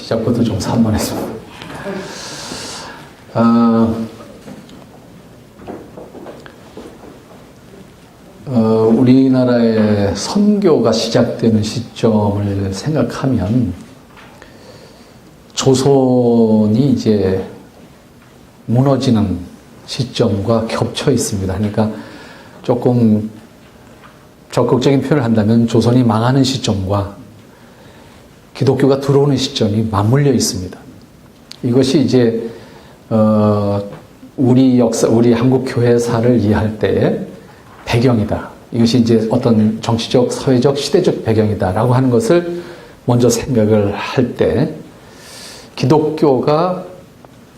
시작부터 좀 산만했습니다. 우리나라의 선교가 시작되는 시점을 생각하면 조선이 이제 무너지는 시점과 겹쳐 있습니다. 그러니까 조금 적극적인 표현을 한다면 조선이 망하는 시점과 기독교가 들어오는 시점이 맞물려 있습니다. 이것이 이제 우리 역사, 우리 한국 교회사를 이해할 때의 배경이다. 이것이 이제 어떤 정치적, 사회적, 시대적 배경이다라고 하는 것을 먼저 생각을 할 때 기독교가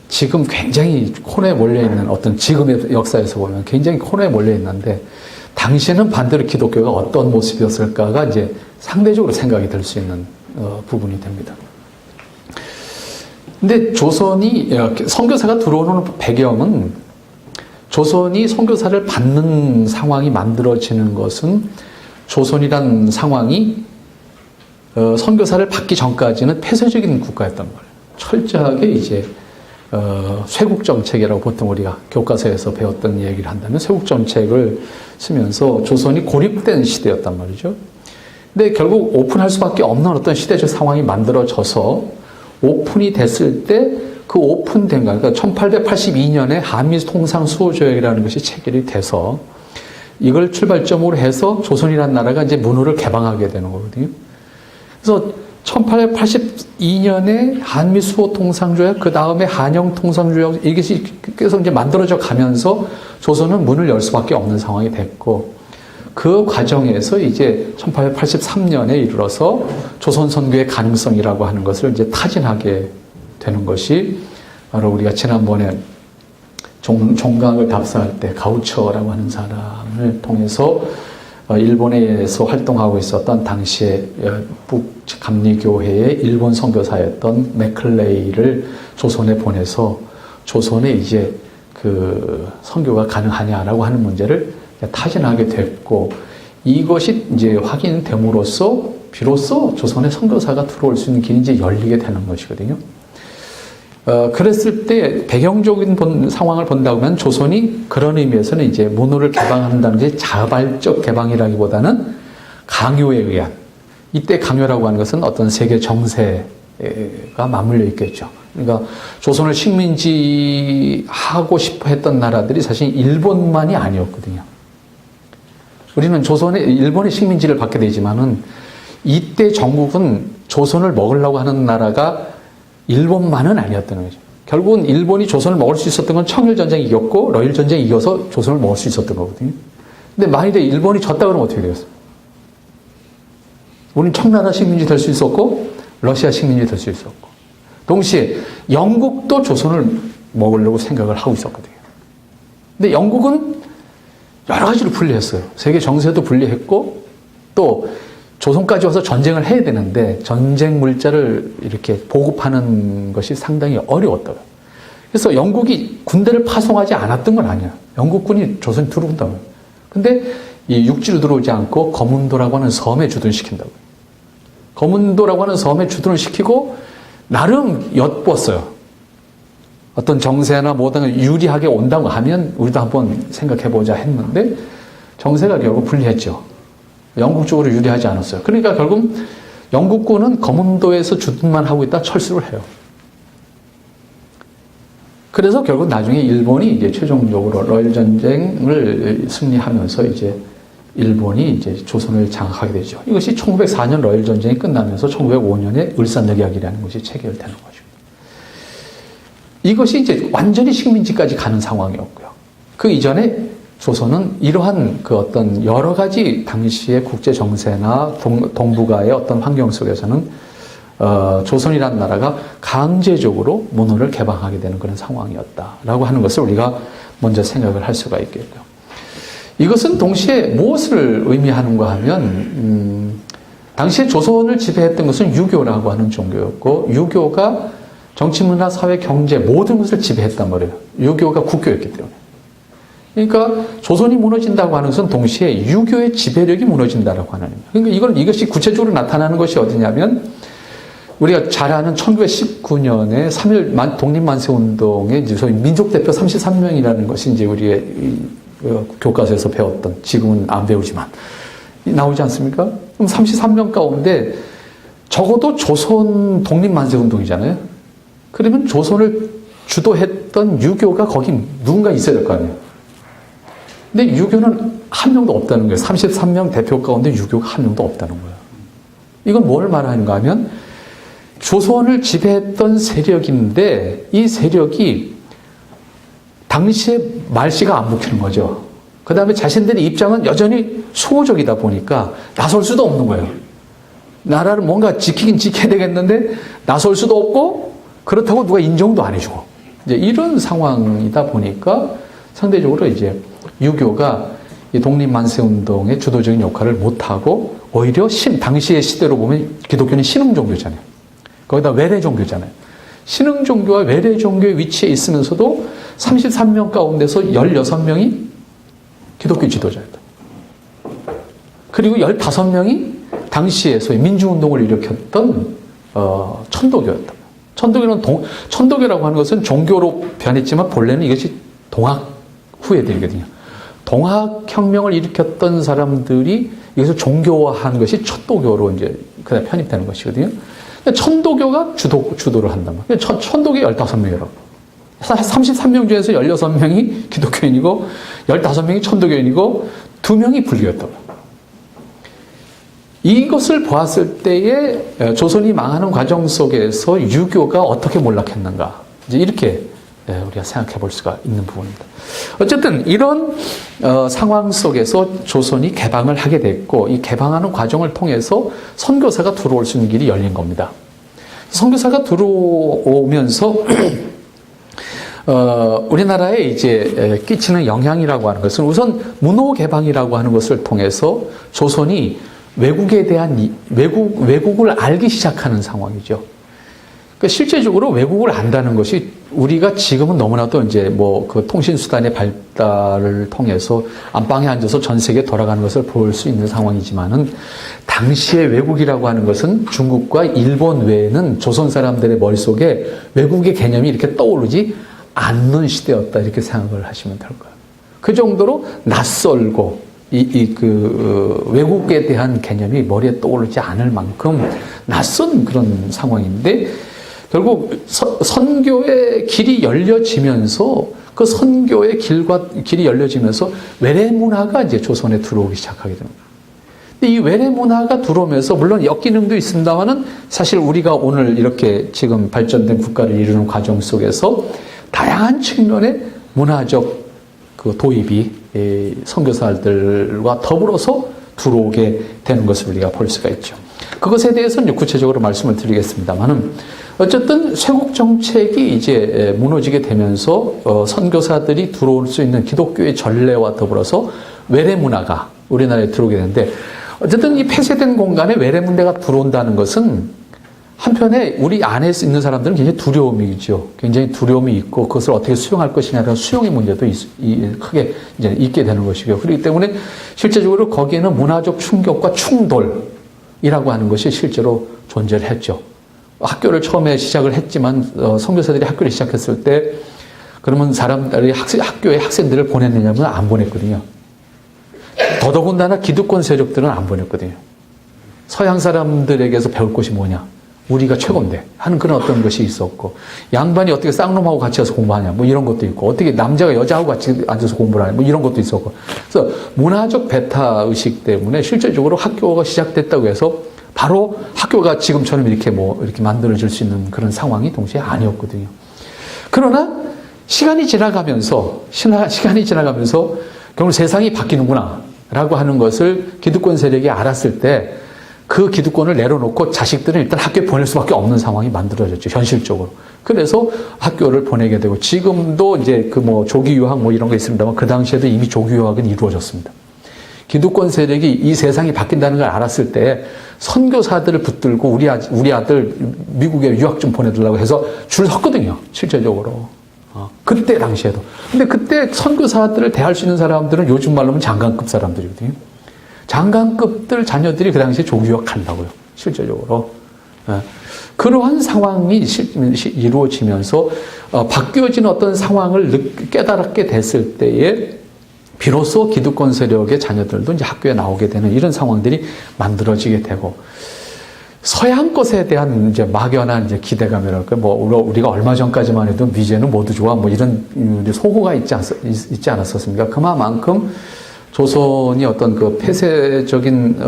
지금 굉장히 코너에 몰려있는 어떤 지금의 역사에서 보면 굉장히 코너에 몰려있는데 당시에는 반대로 기독교가 어떤 모습이었을까가 이제 상대적으로 생각이 될 수 있는 부분이 됩니다. 근데 조선이 선교사가 들어오는 배경은 조선이 선교사를 받는 상황이 만들어지는 것은 조선이란 상황이 선교사를 받기 전까지는 폐쇄적인 국가였단 말이에요. 철저하게 이제 쇄국 정책이라고 보통 우리가 교과서에서 배웠던 얘기를 한다면 쇄국 정책을 쓰면서 조선이 고립된 시대였단 말이죠. 근데 결국 오픈할 수밖에 없는 어떤 시대적 상황이 만들어져서 오픈이 됐을 때 그 오픈된 거, 그러니까 1882년에 한미 통상 수호 조약이라는 것이 체결이 돼서 이걸 출발점으로 해서 조선이라는 나라가 이제 문호를 개방하게 되는 거거든요. 그래서 1882년에 한미 수호 통상 조약, 그 다음에 한영 통상 조약, 이것이 계속 이제 만들어져 가면서 조선은 문을 열 수밖에 없는 상황이 됐고, 그 과정에서 이제 1883년에 이르러서 조선 선교의 가능성이라고 하는 것을 이제 타진하게 되는 것이 바로 우리가 지난번에 종강을 답사할 때 가우처라고 하는 사람을 통해서 일본에서 활동하고 있었던 당시에 북감리교회의 일본 선교사였던 맥클레이를 조선에 보내서 조선에 이제 그 선교가 가능하냐라고 하는 문제를 타진하게 됐고, 이것이 이제 확인됨으로써 비로소 조선의 선교사가 들어올 수 있는 길이 이제 열리게 되는 것이거든요. 그랬을 때 배경적인 상황을 본다고 하면 조선이 그런 의미에서는 이제 문호를 개방한다는 게 자발적 개방이라기보다는 강요에 의한, 이때 강요라고 하는 것은 어떤 세계 정세가 맞물려 있겠죠. 그러니까 조선을 식민지하고 싶어 했던 나라들이 사실 일본만이 아니었거든요. 우리는 일본의 식민지를 받게 되지만은 이때 전국은 조선을 먹으려고 하는 나라가 일본만은 아니었다는 거죠. 결국은 일본이 조선을 먹을 수 있었던 건 청일전쟁이 이겼고 러일전쟁이 이겨서 조선을 먹을 수 있었던 거거든요. 근데 만일에 일본이 졌다 그러면 어떻게 되겠어요? 우리는 청나라 식민지 될 수 있었고 러시아 식민지 될 수 있었고, 동시에 영국도 조선을 먹으려고 생각을 하고 있었거든요. 근데 영국은 여러 가지로 분리했어요. 세계 정세도 분리했고 또 조선까지 와서 전쟁을 해야 되는데 전쟁 물자를 이렇게 보급하는 것이 상당히 어려웠다고요. 그래서 영국이 군대를 파송하지 않았던 건 아니야. 영국군이 조선에 들어온다고요. 근데 이 육지로 들어오지 않고 거문도라고 하는 섬에 주둔시킨다고요. 거문도라고 하는 섬에 주둔을 시키고 나름 엿보았어요. 어떤 정세나 뭐든 유리하게 온다고 하면 우리도 한번 생각해보자 했는데 정세가 결국 불리했죠. 영국 쪽으로 유리하지 않았어요. 그러니까 결국 영국군은 거문도에서 주둔만 하고 있다 철수를 해요. 그래서 결국 나중에 일본이 이제 최종적으로 러일 전쟁을 승리하면서 이제 일본이 이제 조선을 장악하게 되죠. 이것이 1904년 러일 전쟁이 끝나면서 1905년에 을사늑약이라는 것이 체결되는 거죠. 이것이 이제 완전히 식민지까지 가는 상황이었고요. 그 이전에 조선은 이러한 그 어떤 여러 가지 당시의 국제 정세나 동북아의 어떤 환경 속에서는 조선이라는 나라가 강제적으로 문호를 개방하게 되는 그런 상황이었다라고 하는 것을 우리가 먼저 생각을 할 수가 있겠고요. 이것은 동시에 무엇을 의미하는가 하면 당시에 조선을 지배했던 것은 유교라고 하는 종교였고, 유교가 정치, 문화, 사회, 경제 모든 것을 지배했단 말이에요. 유교가 국교였기 때문에. 그러니까 조선이 무너진다고 하는 것은 동시에 유교의 지배력이 무너진다라고 하는 거예요. 그러니까 이것이 구체적으로 나타나는 것이 어디냐면 우리가 잘 아는 1919년에 3.1 독립만세운동의 이제 소위 민족대표 33명이라는 것이 이제 우리의 교과서에서 배웠던, 지금은 안 배우지만, 나오지 않습니까? 그럼 33명 가운데 적어도 조선 독립만세운동이잖아요. 그러면 조선을 주도했던 유교가 거기 누군가 있어야 될 거 아니에요. 근데 유교는 한 명도 없다는 거예요. 33명 대표 가운데 유교가 한 명도 없다는 거예요. 이건 뭘 말하는가 하면 조선을 지배했던 세력인데 이 세력이 당시에 말씨가 안 먹히는 거죠. 그 다음에 자신들의 입장은 여전히 수호적이다 보니까 나설 수도 없는 거예요. 나라를 뭔가 지키긴 지켜야 되겠는데 나설 수도 없고 그렇다고 누가 인정도 안 해주고 이제 이런 상황이다 보니까 상대적으로 이제 유교가 이 독립만세운동의 주도적인 역할을 못하고 오히려 당시의 시대로 보면 기독교는 신흥종교잖아요. 거기다 외래종교잖아요. 신흥종교와 외래종교의 위치에 있으면서도 33명 가운데서 16명이 기독교 지도자였다. 그리고 15명이 당시에 소위 민주운동을 일으켰던 천도교였다. 천도교라고 하는 것은 종교로 변했지만 본래는 이것이 동학 후예들이거든요. 동학혁명을 일으켰던 사람들이 여기서 종교화한 것이 천도교로 이제 그다음 편입되는 것이거든요. 천도교가 주도를 한단 말이에요. 천도교 15명이라고. 33명 중에서 16명이 기독교인이고 15명이 천도교인이고 2명이 불교였다고. 이것을 보았을 때에 조선이 망하는 과정 속에서 유교가 어떻게 몰락했는가. 이제 이렇게 우리가 생각해 볼 수가 있는 부분입니다. 어쨌든 이런 상황 속에서 조선이 개방을 하게 됐고 이 개방하는 과정을 통해서 선교사가 들어올 수 있는 길이 열린 겁니다. 선교사가 들어오면서 우리나라에 이제 끼치는 영향이라고 하는 것은 우선 문호 개방이라고 하는 것을 통해서 조선이 외국에 대한 외국을 알기 시작하는 상황이죠. 그러니까 실제적으로 외국을 안다는 것이 우리가 지금은 너무나도 이제 그 통신 수단의 발달을 통해서 안방에 앉아서 전 세계에 돌아가는 것을 볼 수 있는 상황이지만은 당시의 외국이라고 하는 것은 중국과 일본 외에는 조선 사람들의 머릿속에 외국의 개념이 이렇게 떠오르지 않는 시대였다 이렇게 생각을 하시면 될 거예요. 그 정도로 낯설고 외국에 대한 개념이 머리에 떠오르지 않을 만큼 낯선 그런 상황인데 결국 선교의 길이 열려지면서 그 선교의 길이 열려지면서 외래 문화가 이제 조선에 들어오기 시작하게 됩니다. 근데 이 외래 문화가 들어오면서 물론 역기능도 있습니다만은 사실 우리가 오늘 이렇게 지금 발전된 국가를 이루는 과정 속에서 다양한 측면의 문화적 그 도입이 선교사들과 더불어서 들어오게 되는 것을 우리가 볼 수가 있죠. 그것에 대해서는 구체적으로 말씀을 드리겠습니다만은 어쨌든 쇄국 정책이 이제 무너지게 되면서 선교사들이 들어올 수 있는 기독교의 전례와 더불어서 외래 문화가 우리나라에 들어오게 되는데 어쨌든 이 폐쇄된 공간에 외래 문화가 들어온다는 것은 한편에 우리 안에 있는 사람들은 굉장히 두려움이 있죠. 굉장히 두려움이 있고 그것을 어떻게 수용할 것이냐라는 수용의 문제도 크게 이제 있게 되는 것이고요. 그렇기 때문에 실제적으로 거기에는 문화적 충격과 충돌이라고 하는 것이 실제로 존재를 했죠. 학교를 처음에 시작을 했지만 선교사들이 학교를 시작했을 때 그러면 사람들이 학교에 학생들을 보냈느냐면 안 보냈거든요. 더더군다나 기득권 세력들은 안 보냈거든요. 서양 사람들에게서 배울 것이 뭐냐? 우리가 최고인데 하는 그런 어떤 것이 있었고 양반이 어떻게 쌍놈하고 같이 와서 공부하냐 뭐 이런 것도 있고 어떻게 남자가 여자하고 같이 앉아서 공부를 하냐 뭐 이런 것도 있었고 그래서 문화적 배타 의식 때문에 실제적으로 학교가 시작됐다고 해서 바로 학교가 지금처럼 이렇게 이렇게 만들어질 수 있는 그런 상황이 동시에 아니었거든요. 그러나 시간이 지나가면서 결국 세상이 바뀌는구나 라고 하는 것을 기득권 세력이 알았을 때 그 기득권을 내려놓고 자식들은 일단 학교에 보낼 수밖에 없는 상황이 만들어졌죠. 현실적으로. 그래서 학교를 보내게 되고 지금도 이제 조기 유학 이런 거 있습니다만 그 당시에도 이미 조기 유학은 이루어졌습니다. 기득권 세력이 이 세상이 바뀐다는 걸 알았을 때 선교사들을 붙들고 우리 아들 미국에 유학 좀 보내달라고 해서 줄 섰거든요. 실제적으로. 그때 당시에도. 근데 그때 선교사들을 대할 수 있는 사람들은 요즘 말로 하면 장관급 사람들이거든요. 장관급들 자녀들이 그 당시에 조기 유학 간다고요. 실제적으로. 그러한 상황이 이루어지면서 바뀌어진 어떤 상황을 깨달게 됐을 때에 비로소 기득권 세력의 자녀들도 이제 학교에 나오게 되는 이런 상황들이 만들어지게 되고, 서양 것에 대한 이제 막연한 이제 기대감이랄까, 우리가 얼마 전까지만 해도 미제는 모두 좋아, 이런 소고가 있지 않았었습니까? 그만큼 조선이 어떤 그 폐쇄적인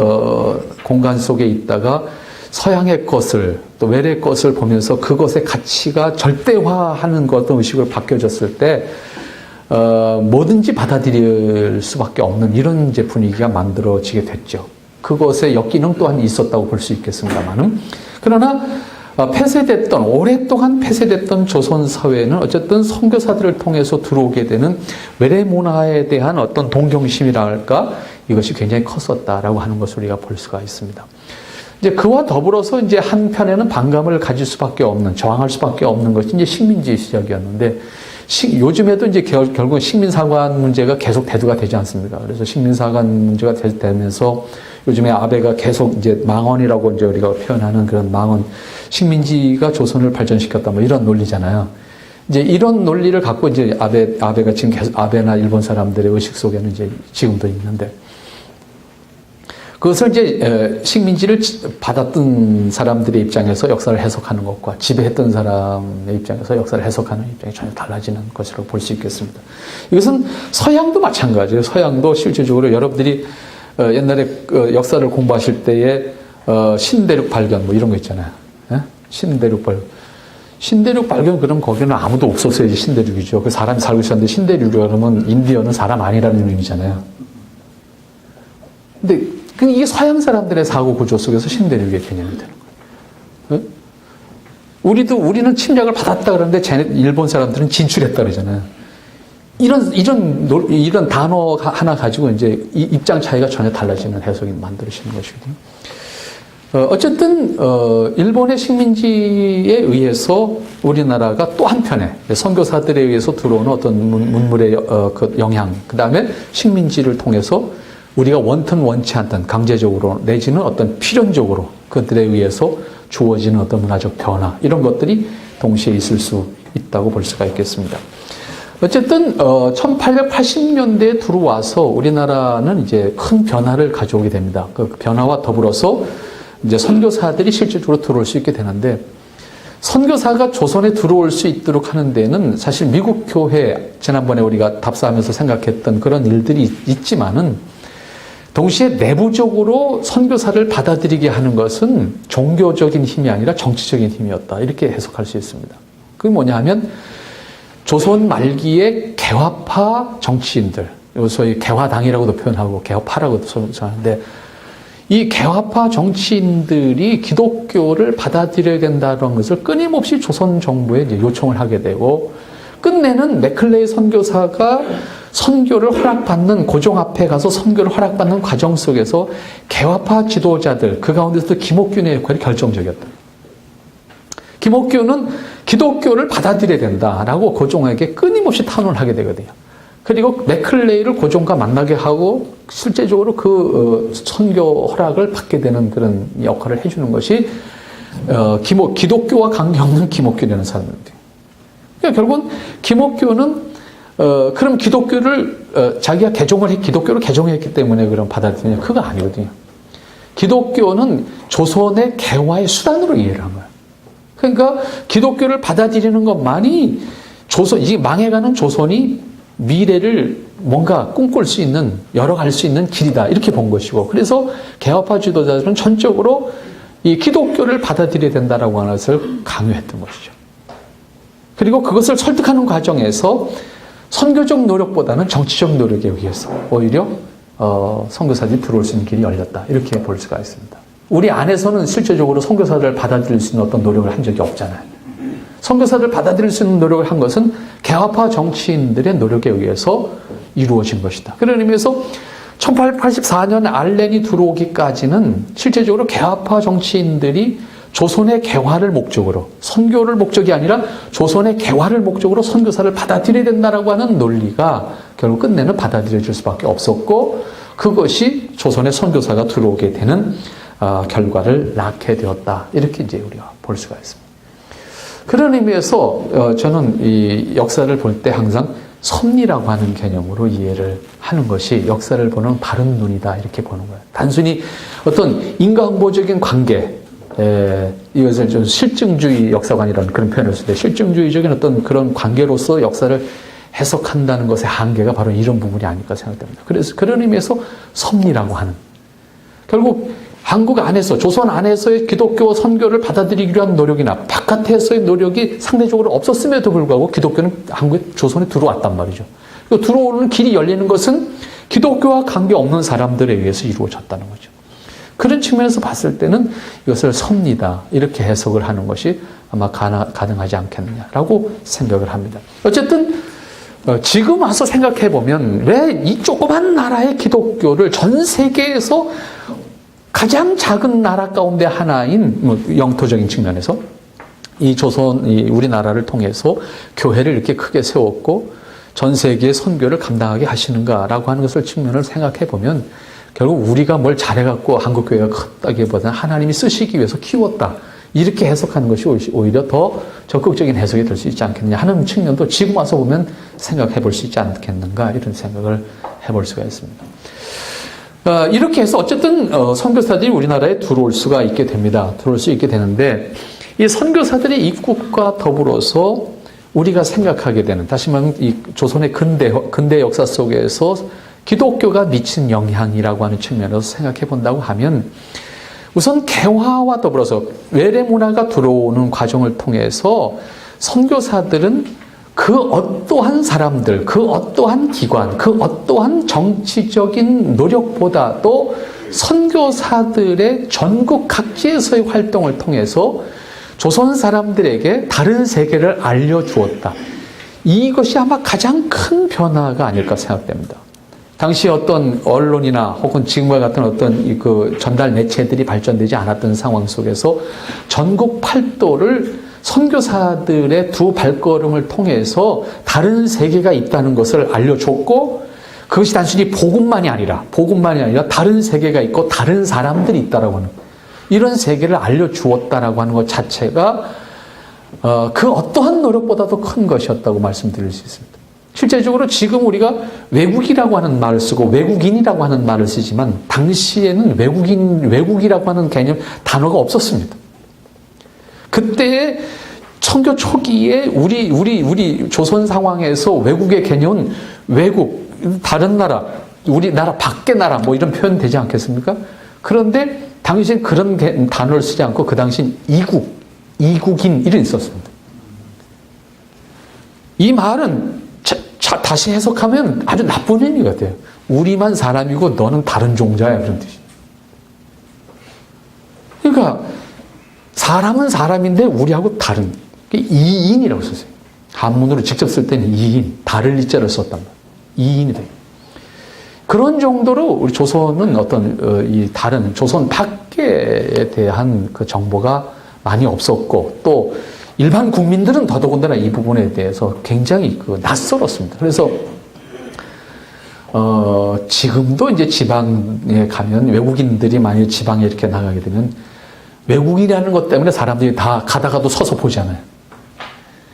공간 속에 있다가 서양의 것을, 또 외래의 것을 보면서 그것의 가치가 절대화하는 어떤 의식으로 바뀌어졌을 때, 뭐든지 받아들일 수밖에 없는 이런 이제 분위기가 만들어지게 됐죠. 그것의 역기능 또한 있었다고 볼 수 있겠습니다만은, 그러나 오랫동안 폐쇄됐던 조선 사회는 어쨌든 선교사들을 통해서 들어오게 되는 외래 문화에 대한 어떤 동경심이랄까, 이것이 굉장히 컸었다라고 하는 것을 우리가 볼 수가 있습니다. 이제 그와 더불어서 이제 한편에는 반감을 가질 수밖에 없는, 저항할 수밖에 없는 것이 이제 식민지 시작이었는데, 요즘에도 이제 결국 식민사관 문제가 계속 대두가 되지 않습니까? 그래서 식민사관 문제가 되면서 요즘에 아베가 계속 이제 망언이라고 이제 우리가 표현하는 그런 망언, 식민지가 조선을 발전시켰다, 이런 논리잖아요. 이제 이런 논리를 갖고 이제 아베가 지금 계속 아베나 일본 사람들의 의식 속에는 이제 지금도 있는데, 그것을 이제 식민지를 받았던 사람들의 입장에서 역사를 해석하는 것과 지배했던 사람의 입장에서 역사를 해석하는 입장이 전혀 달라지는 것이라고 볼 수 있겠습니다. 이것은 서양도 마찬가지예요. 서양도 실질적으로 여러분들이 옛날에 역사를 공부하실 때에 신대륙 발견 이런 거 있잖아요. 신대륙 발견. 신대륙 발견, 그럼 거기는 아무도 없었어야지 신대륙이죠. 그 사람이 살고 있었는데 신대륙이라고 그러면 인디언은 사람 아니라는 의미잖아요. 근데 이게 서양 사람들의 사고 구조 속에서 신대륙의 개념이 되는 거예요. 우리는 침략을 받았다 그러는데 일본 사람들은 진출했다 그러잖아요. 이런 단어 하나 가지고 이제 입장 차이가 전혀 달라지는 해석이 만들어지는 것이거든요. 어쨌든 일본의 식민지에 의해서 우리나라가 또 한편에 선교사들에 의해서 들어오는 어떤 문물의 그 영향, 그 다음에 식민지를 통해서 우리가 원튼 원치 않던 강제적으로 내지는 어떤 필연적으로 그들에 의해서 주어지는 어떤 문화적 변화, 이런 것들이 동시에 있을 수 있다고 볼 수가 있겠습니다. 어쨌든 1880년대에 들어와서 우리나라는 이제 큰 변화를 가져오게 됩니다. 그 변화와 더불어서 이제 선교사들이 실질적으로 들어올 수 있게 되는데, 선교사가 조선에 들어올 수 있도록 하는 데는 사실 미국 교회, 지난번에 우리가 답사하면서 생각했던 그런 일들이 있지만은, 동시에 내부적으로 선교사를 받아들이게 하는 것은 종교적인 힘이 아니라 정치적인 힘이었다, 이렇게 해석할 수 있습니다. 그게 뭐냐 하면 조선 말기의 개화파 정치인들, 소위 개화당이라고도 표현하고 개화파라고도 표현하는데, 이 개화파 정치인들이 기독교를 받아들여야 된다는 것을 끊임없이 조선 정부에 이제 요청을 하게 되고, 끝내는 맥클레이 선교사가 선교를 허락받는, 고종 앞에 가서 선교를 허락받는 과정 속에서 개화파 지도자들, 그 가운데서도 김옥균의 역할이 결정적이었다. 김옥균은 기독교를 받아들여야 된다라고 고종에게 끊임없이 탄원을 하게 되거든요. 그리고 맥클레이를 고종과 만나게 하고 실제적으로 그 선교 허락을 받게 되는 그런 역할을 해주는 것이 기독교와 관계없는 김옥균이라는 사람입니다. 그러니까 결국은 김옥균은 그럼 기독교를 자기가 기독교를 개종했기 때문에 그럼 받아들이냐? 그거 아니거든요. 기독교는 조선의 개화의 수단으로 이해를 한 거예요. 그러니까 기독교를 받아들이는 것만이 이 망해가는 조선이 미래를 뭔가 꿈꿀 수 있는, 열어갈 수 있는 길이다, 이렇게 본 것이고, 그래서 개화파 지도자들은 전적으로 이 기독교를 받아들여야 된다라고 하는 것을 강요했던 것이죠. 그리고 그것을 설득하는 과정에서 선교적 노력보다는 정치적 노력에 의해서 오히려 선교사들이 들어올 수 있는 길이 열렸다, 이렇게 볼 수가 있습니다. 우리 안에서는 실제적으로 선교사들을 받아들일 수 있는 어떤 노력을 한 적이 없잖아요. 선교사들을 받아들일 수 있는 노력을 한 것은 개화파 정치인들의 노력에 의해서 이루어진 것이다. 그런 의미에서 1884년 알렌이 들어오기까지는 실제적으로 개화파 정치인들이 조선의 개화를 목적으로, 선교를 목적이 아니라 조선의 개화를 목적으로 선교사를 받아들여야 된다라고 하는 논리가 결국 끝내는 받아들여질 수밖에 없었고, 그것이 조선의 선교사가 들어오게 되는 결과를 낳게 되었다. 이렇게 이제 우리가 볼 수가 있습니다. 그런 의미에서 저는 이 역사를 볼 때 항상 섭리라고 하는 개념으로 이해를 하는 것이 역사를 보는 바른 눈이다 이렇게 보는 거예요. 단순히 어떤 인과응보적인 관계, 이것을 좀 실증주의 역사관이라는 그런 표현을 쓸 때 실증주의적인 어떤 그런 관계로서 역사를 해석한다는 것의 한계가 바로 이런 부분이 아닐까 생각됩니다. 그래서 그런 의미에서 섭리라고 하는, 결국 한국 안에서, 조선 안에서의 기독교 선교를 받아들이기 위한 노력이나 바깥에서의 노력이 상대적으로 없었음에도 불구하고 기독교는 한국에, 조선에 들어왔단 말이죠. 들어오는 길이 열리는 것은 기독교와 관계없는 사람들에 의해서 이루어졌다는 거죠. 그런 측면에서 봤을 때는 이것을 섭리다 이렇게 해석을 하는 것이 아마 가능하지 않겠느냐라고 생각을 합니다. 어쨌든 지금 와서 생각해보면 왜 이 조그만 나라의 기독교를 전 세계에서 가장 작은 나라 가운데 하나인 영토적인 측면에서 이 조선, 이 우리나라를 통해서 교회를 이렇게 크게 세웠고 전 세계의 선교를 감당하게 하시는가라고 하는 것을 측면을 생각해 보면 결국 우리가 뭘 잘해갖고 한국교회가 컸다기보다는 하나님이 쓰시기 위해서 키웠다. 이렇게 해석하는 것이 오히려 더 적극적인 해석이 될 수 있지 않겠느냐 하는 측면도 지금 와서 보면 생각해 볼 수 있지 않겠는가 이런 생각을 해볼 수가 있습니다. 이렇게 해서 어쨌든 선교사들이 우리나라에 들어올 수가 있게 됩니다. 들어올 수 있게 되는데 이 선교사들의 입국과 더불어서 우리가 생각하게 되는, 다시 말하면 이 조선의 근대 역사 속에서 기독교가 미친 영향이라고 하는 측면에서 생각해 본다고 하면 우선 개화와 더불어서 외래 문화가 들어오는 과정을 통해서 선교사들은 그 어떠한 사람들, 그 어떠한 기관, 그 어떠한 정치적인 노력보다도 선교사들의 전국 각지에서의 활동을 통해서 조선 사람들에게 다른 세계를 알려주었다. 이것이 아마 가장 큰 변화가 아닐까 생각됩니다. 당시 어떤 언론이나 혹은 지금과 같은 어떤 그 전달 매체들이 발전되지 않았던 상황 속에서 전국 팔도를 선교사들의 두 발걸음을 통해서 다른 세계가 있다는 것을 알려줬고, 그것이 단순히 복음만이 아니라 다른 세계가 있고 다른 사람들이 있다라고 하는 이런 세계를 알려주었다라고 하는 것 자체가 그 어떠한 노력보다도 큰 것이었다고 말씀드릴 수 있습니다. 실제적으로 지금 우리가 외국이라고 하는 말을 쓰고 외국인이라고 하는 말을 쓰지만 당시에는 외국이라고 하는 개념, 단어가 없었습니다. 그때 선교 초기에 우리 조선 상황에서 외국의 개념은 외국, 다른 나라, 우리나라 밖의 나라 뭐 이런 표현 되지 않겠습니까? 그런데 당시엔 그런 단어를 쓰지 않고 그 당시엔 이국인 이런 있었습니다. 이 말은 다시 해석하면 아주 나쁜 의미가 돼요. 우리만 사람이고 너는 다른 종자야 그런 뜻이에요. 그러니까 사람은 사람인데 우리하고 다른, 이인이라고 썼어요. 한문으로 직접 쓸 때는 이인, 다를 이자를 썼단 말이에요. 이인이 돼요. 그런 정도로 우리 조선은 어떤 이 다른 조선 밖에 대한 그 정보가 많이 없었고, 또 일반 국민들은 더더군다나 이 부분에 대해서 굉장히 낯설었습니다. 그래서 지금도 이제 지방에 가면 외국인들이 만약 지방에 이렇게 나가게 되면 외국인이라는 것 때문에 사람들이 다 가다가도 서서 보잖아요.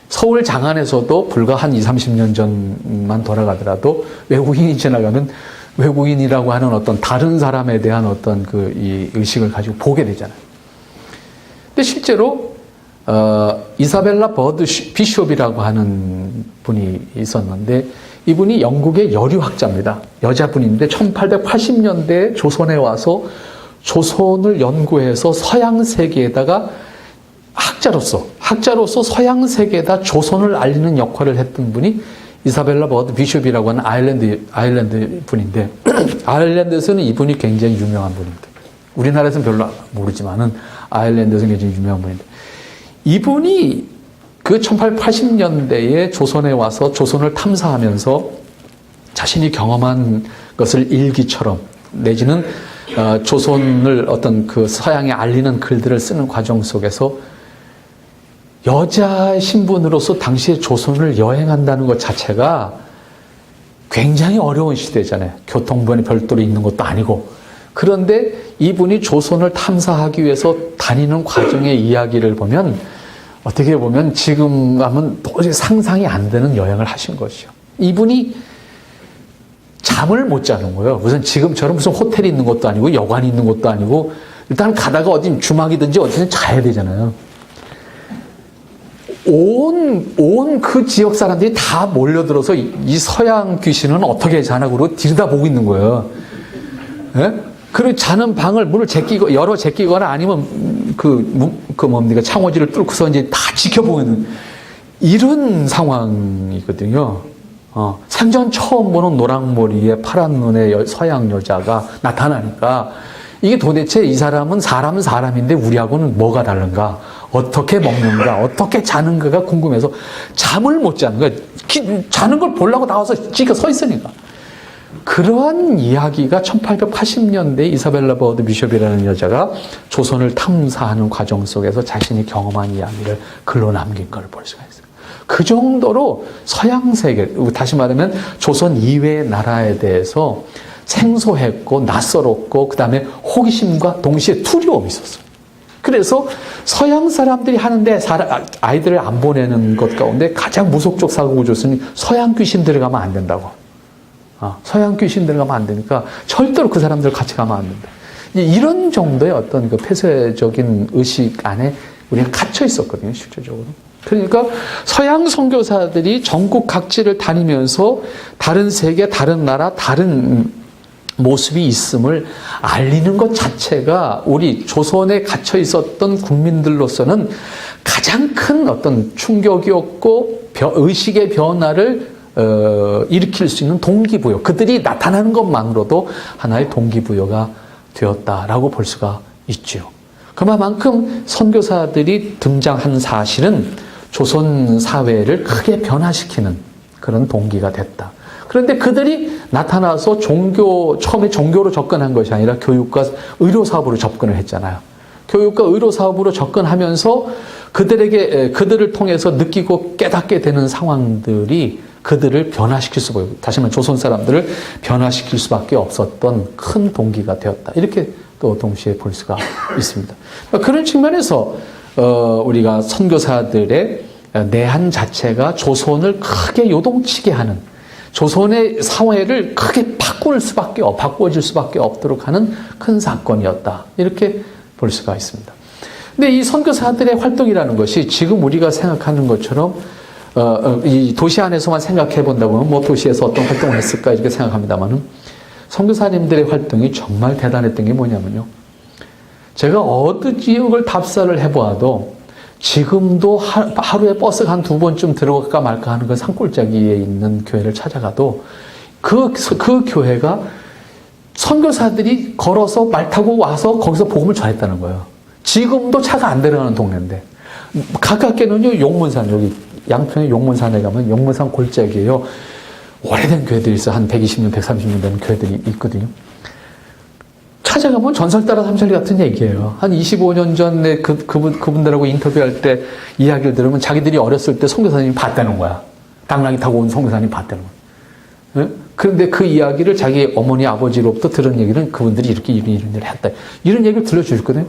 서울 장안에서도 불과 한 20, 30년 전만 돌아가더라도 외국인이 지나가면 외국인이라고 하는 어떤 다른 사람에 대한 어떤 이 의식을 가지고 보게 되잖아요. 근데 실제로 이사벨라 버드 비숍이라고 하는 분이 있었는데 이분이 영국의 여류학자입니다. 여자분인데 1880년대에 조선에 와서 조선을 연구해서 서양 세계에다가 학자로서 서양 세계에다 조선을 알리는 역할을 했던 분이 이사벨라 버드 비숍이라고 하는 아일랜드 분인데 아일랜드에서는 이분이 굉장히 유명한 분입니다. 우리나라에서는 별로 모르지만은 아일랜드에서는 굉장히 유명한 분인데 이분이 그 1880년대에 조선에 와서 조선을 탐사하면서 자신이 경험한 것을 일기처럼 내지는 조선을 어떤 그 서양에 알리는 글들을 쓰는 과정 속에서 여자 신분으로서 당시에 조선을 여행한다는 것 자체가 굉장히 어려운 시대잖아요. 교통편이 별도로 있는 것도 아니고 그런데 이분이 조선을 탐사하기 위해서 다니는 과정의 이야기를 보면 어떻게 보면 지금 하면 도저히 상상이 안 되는 여행을 하신 것이요. 이분이 잠을 못 자는 거예요. 무슨 지금처럼 무슨 호텔이 있는 것도 아니고 여관이 있는 것도 아니고 일단 가다가 어디 주막이든지 어디든 자야 되잖아요. 온 그 지역 사람들이 다 몰려들어서 이 서양 귀신은 어떻게 자나 그러고 들여다보고 있는 거예요. 예? 그리고 자는 방을 문을 제끼거나 아니면 뭡니까 창호지를 뚫고서 이제 다 지켜보고 있는 이런 상황이거든요. 생전 처음 보는 노랑머리에 파란 눈의 서양 여자가 나타나니까 이게 도대체 이 사람은 사람인데 우리하고는 뭐가 다른가? 어떻게 먹는가? 어떻게 자는가가 궁금해서 잠을 못 자는 거야. 자는 걸 보려고 나와서 지가 서 있으니까. 그러한 이야기가 1880년대 이사벨라 버드 비숍이라는 여자가 조선을 탐사하는 과정 속에서 자신이 경험한 이야기를 글로 남긴 걸 볼 수가 있어요. 그 정도로 서양 세계, 다시 말하면 조선 이외의 나라에 대해서 생소했고 낯설었고 그 다음에 호기심과 동시에 두려움이 있었어요. 그래서 서양 사람들이 하는데 아이들을 안 보내는 것 가운데 가장 무속적 사고구조는 서양 귀신 들어가면 안 된다고. 서양 귀신 들어가면 안 되니까 절대로 그 사람들 같이 가면 안 된다. 이런 정도의 어떤 그 폐쇄적인 의식 안에 우리가 갇혀 있었거든요, 실제적으로. 그러니까 서양 선교사들이 전국 각지를 다니면서 다른 세계, 다른 나라, 다른 모습이 있음을 알리는 것 자체가 우리 조선에 갇혀 있었던 국민들로서는 가장 큰 어떤 충격이었고 의식의 변화를 일으킬 수 있는 동기부여, 그들이 나타나는 것만으로도 하나의 동기부여가 되었다라고 볼 수가 있죠. 그만큼 선교사들이 등장한 사실은 조선 사회를 크게 변화시키는 그런 동기가 됐다. 그런데 그들이 나타나서 처음에 종교로 접근한 것이 아니라 교육과 의료 사업으로 접근을 했잖아요. 교육과 의료 사업으로 접근하면서 그들을 통해서 느끼고 깨닫게 되는 상황들이 그들을 변화시킬 수밖에, 다시 말하면 조선 사람들을 변화시킬 수밖에 없었던 큰 동기가 되었다. 이렇게 또 동시에 볼 수가 있습니다. 그런 측면에서 우리가 선교사들의 내한 자체가 조선을 크게 요동치게 하는, 조선의 사회를 크게 바꿔줄 수밖에 없도록 하는 큰 사건이었다. 이렇게 볼 수가 있습니다. 근데 이 선교사들의 활동이라는 것이 지금 우리가 생각하는 것처럼 이 도시 안에서만 생각해 본다고 하면 도시에서 어떤 활동을 했을까 이렇게 생각합니다만은 선교사님들의 활동이 정말 대단했던 게 뭐냐면요. 제가 어느 지역을 답사를 해보아도 지금도 하루에 버스가 한 2번쯤 들어갈까 말까 하는 그 산골짜기에 있는 교회를 찾아가도 그 교회가 선교사들이 걸어서 말 타고 와서 거기서 복음을 전했다는 거예요. 지금도 차가 안 들어가는 동네인데 가깝게는요 용문산, 여기 양평의 용문산에 가면 용문산 골짜기예요. 오래된 교회들이 있어요. 한 120년, 130년 된 교회들이 있거든요. 찾아가면 전설 따라 삼천리 같은 얘기예요. 한 25년 전에 그분들하고 인터뷰할 때 이야기를 들으면 자기들이 어렸을 때 선교사님이 봤다는 거야. 당나귀 타고 온 선교사님이 봤다는 거야. 네? 그런데 그 이야기를 자기 어머니, 아버지로부터 들은 얘기는 그분들이 이런 일을 했다. 이런 얘기를 들려주셨거든요.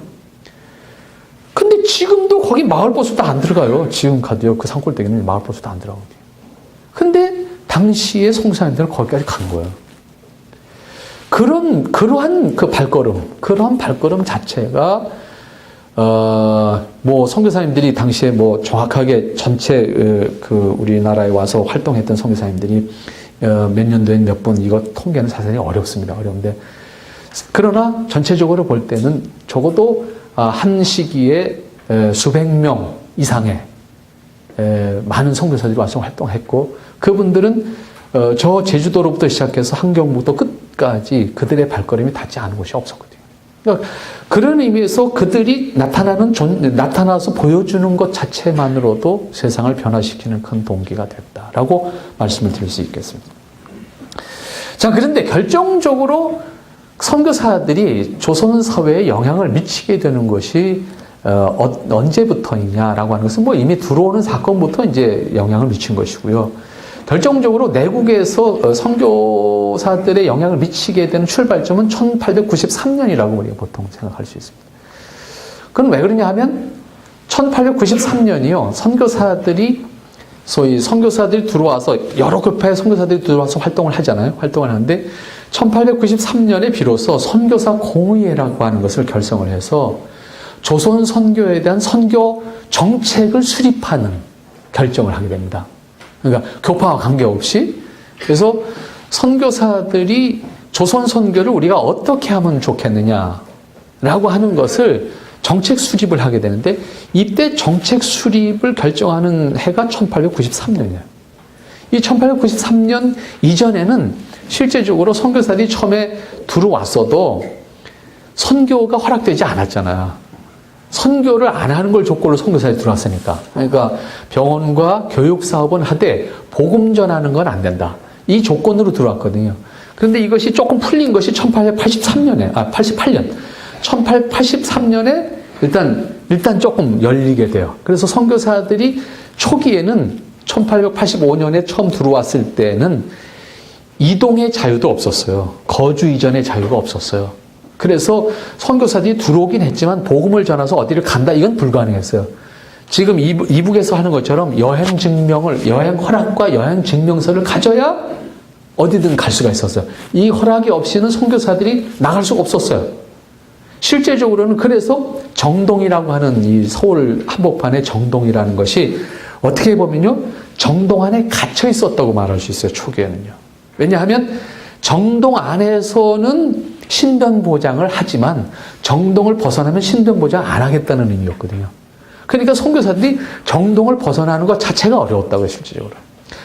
근데 지금도 거기 마을버스도 안 들어가요. 지금 가도요. 그 산골대기는 마을버스도 안 들어가거든요. 근데 당시에 선교사님들은 거기까지 간 거예요. 그러한 발걸음 자체가, 선교사님들이 당시에 정확하게 전체, 우리나라에 와서 활동했던 선교사님들이 몇 년도에 몇 번, 이거 통계는 사실이 어렵습니다. 어려운데. 그러나 전체적으로 볼 때는 적어도 한 시기에 수백 명 이상의 많은 선교사들이 와서 활동했고, 그분들은 저 제주도로부터 시작해서 한경부터 끝까지 그들의 발걸음이 닿지 않은 곳이 없었거든요. 그러니까 그런 의미에서 그들이 나타나서 보여주는 것 자체만으로도 세상을 변화시키는 큰 동기가 됐다라고 말씀을 드릴 수 있겠습니다. 자, 그런데 결정적으로 선교사들이 조선 사회에 영향을 미치게 되는 것이 언제부터이냐라고 하는 것은 이미 들어오는 사건부터 이제 영향을 미친 것이고요. 결정적으로 내국에서 선교사들의 영향을 미치게 되는 출발점은 1893년이라고 우리가 보통 생각할 수 있습니다. 그건 왜 그러냐 하면 1893년이요. 소위 선교사들이 들어와서 여러 교파의 선교사들이 들어와서 활동을 하잖아요. 활동을 하는데 1893년에 비로소 선교사 공의회라고 하는 것을 결성을 해서 조선 선교에 대한 선교 정책을 수립하는 결정을 하게 됩니다. 그러니까 교파와 관계없이. 그래서 선교사들이 조선 선교를 우리가 어떻게 하면 좋겠느냐라고 하는 것을 정책 수립을 하게 되는데 이때 정책 수립을 결정하는 해가 1893년이에요. 이 1893년 이전에는 실제적으로 선교사들이 처음에 들어왔어도 선교가 허락되지 않았잖아요. 선교를 안 하는 걸 조건으로 선교사들이 들어왔으니까. 그러니까 병원과 교육사업은 하되 복음 전하는 건 안 된다. 이 조건으로 들어왔거든요. 그런데 이것이 조금 풀린 것이 1883년에, 88년. 1883년에 일단 조금 열리게 돼요. 그래서 선교사들이 초기에는 1885년에 처음 들어왔을 때는 이동의 자유도 없었어요. 거주 이전의 자유가 없었어요. 그래서 선교사들이 들어오긴 했지만 복음을 전해서 어디를 간다 이건 불가능했어요. 지금 이북에서 하는 것처럼 여행 허락과 여행 증명서를 가져야 어디든 갈 수가 있었어요. 이 허락이 없이는 선교사들이 나갈 수가 없었어요. 실제적으로는 그래서 정동이라고 하는 이 서울 한복판의 정동이라는 것이 어떻게 보면요, 정동 안에 갇혀 있었다고 말할 수 있어요, 초기에는요. 왜냐하면 정동 안에서는 신변 보장을 하지만 정동을 벗어나면 신변 보장 안 하겠다는 의미였거든요. 그러니까 선교사들이 정동을 벗어나는 것 자체가 어려웠다고요, 실질적으로.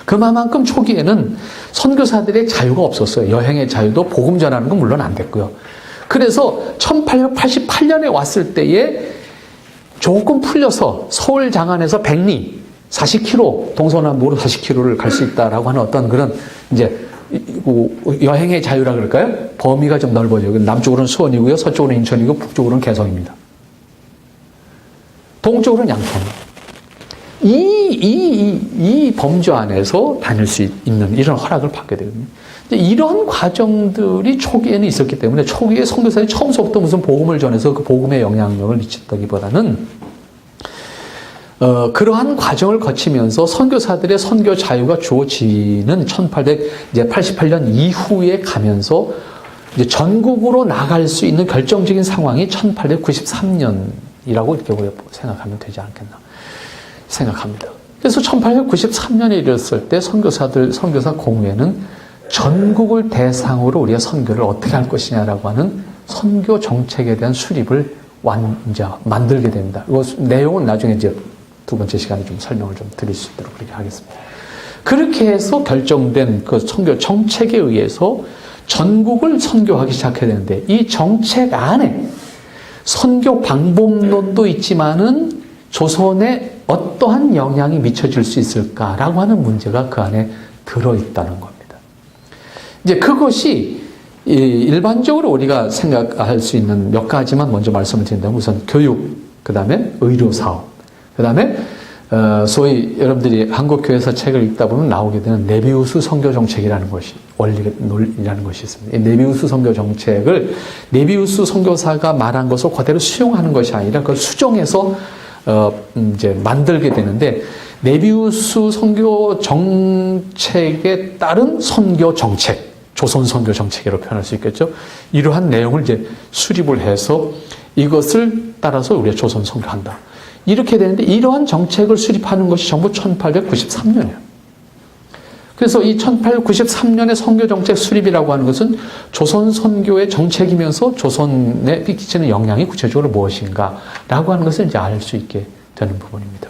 그만큼 초기에는 선교사들의 자유가 없었어요. 여행의 자유도 복음 전하는 건 물론 안 됐고요. 그래서 1888년에 왔을 때에 조금 풀려서 서울 장안에서 백리 40km, 동서남북으로 40km를 갈 수 있다라고 하는 어떤 그런 이제 여행의 자유라 그럴까요? 범위가 좀 넓어져요. 남쪽으로는 수원이고요, 서쪽으로는 인천이고, 북쪽으로는 개성입니다. 동쪽으로는 양천. 이 범주 안에서 다닐 수 있는 이런 허락을 받게 되거든요. 이런 과정들이 초기에는 있었기 때문에 초기에 선교사들이 처음부터 무슨 복음을 전해서 그 복음의 영향력을 미쳤다기보다는 그러한 과정을 거치면서 선교사들의 선교 자유가 주어지는 1888년 이후에 가면서 이제 전국으로 나갈 수 있는 결정적인 상황이 1893년이라고 이렇게 생각하면 되지 않겠나 생각합니다. 그래서 1893년에 이르렀을 때 선교사 공회는 전국을 대상으로 우리가 선교를 어떻게 할 것이냐라고 하는 선교 정책에 대한 수립을 만들게 됩니다. 이거 내용은 나중에 이제 두 번째 시간에 좀 설명을 좀 드릴 수 있도록 그렇게 하겠습니다. 그렇게 해서 결정된 그 선교 정책에 의해서 전국을 선교하기 시작해야 되는데 이 정책 안에 선교 방법론도 있지만은 조선에 어떠한 영향이 미쳐질 수 있을까라고 하는 문제가 그 안에 들어있다는 겁니다. 이제 그것이 일반적으로 우리가 생각할 수 있는 몇 가지만 먼저 말씀을 드린다면 우선 교육, 그 다음에 의료사업, 그 다음에 소위 여러분들이 한국교회에서 책을 읽다 보면 나오게 되는 네비우스 선교정책이라는 것이 원리라는 것이 있습니다. 이 네비우스 선교정책을 네비우스 선교사가 말한 것을 그대로 수용하는 것이 아니라 그걸 수정해서 이제 만들게 되는데 네비우스 선교 정책에 따른 선교 정책, 조선 선교 정책이라고 표현할 수 있겠죠. 이러한 내용을 이제 수립을 해서 이것을 따라서 우리가 조선 선교한다. 이렇게 되는데 이러한 정책을 수립하는 것이 전부 1893년이에요. 그래서 이 1893년의 선교 정책 수립이라고 하는 것은 조선 선교의 정책이면서 조선에 끼치는 영향이 구체적으로 무엇인가라고 하는 것을 이제 알 수 있게 되는 부분입니다.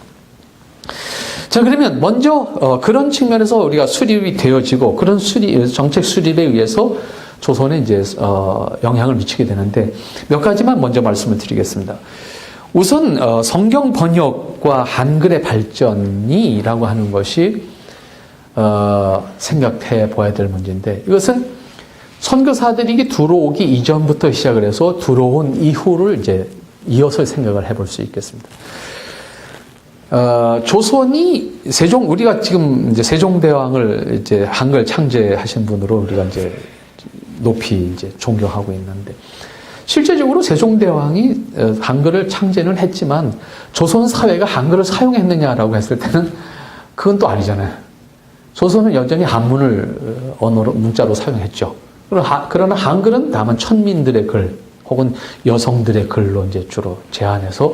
자, 그러면 먼저 그런 측면에서 우리가 수립이 되어지고 그런 정책 수립에 의해서 조선에 이제 영향을 미치게 되는데 몇 가지만 먼저 말씀을 드리겠습니다. 우선 성경 번역과 한글의 발전이라고 하는 것이 생각해 봐야 될 문제인데 이것은 선교사들이 들어오기 이전부터 시작을 해서 들어온 이후를 이제 이어서 생각을 해볼 수 있겠습니다. 조선이 우리가 지금 이제 세종대왕을 이제 한글 창제하신 분으로 우리가 이제 높이 이제 존경하고 있는데, 실제적으로 세종대왕이 한글을 창제는 했지만 조선 사회가 한글을 사용했느냐라고 했을 때는 그건 또 아니잖아요. 조선은 여전히 한문을 언어로, 문자로 사용했죠. 그러나 한글은 다만 천민들의 글 혹은 여성들의 글로 이제 주로 제한해서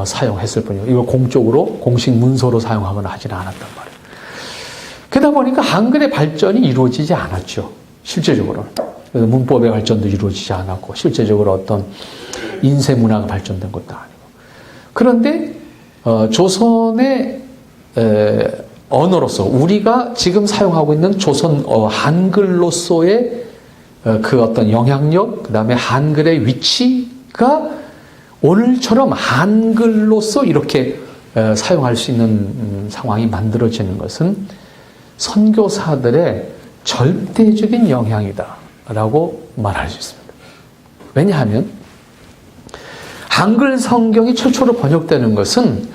사용했을 뿐이에요. 이걸 공적으로 공식 문서로 사용하거나 하지는 않았단 말이에요. 그러다 보니까 한글의 발전이 이루어지지 않았죠. 실제적으로는. 그래서 문법의 발전도 이루어지지 않았고, 실제적으로 어떤 인쇄 문화가 발전된 것도 아니고. 그런데 조선의 언어로서 우리가 지금 사용하고 있는 조선 한글로서의 그 어떤 영향력, 그 다음에 한글의 위치가 오늘처럼 한글로서 이렇게 사용할 수 있는 상황이 만들어지는 것은 선교사들의 절대적인 영향이다라고 말할 수 있습니다. 왜냐하면 한글 성경이 최초로 번역되는 것은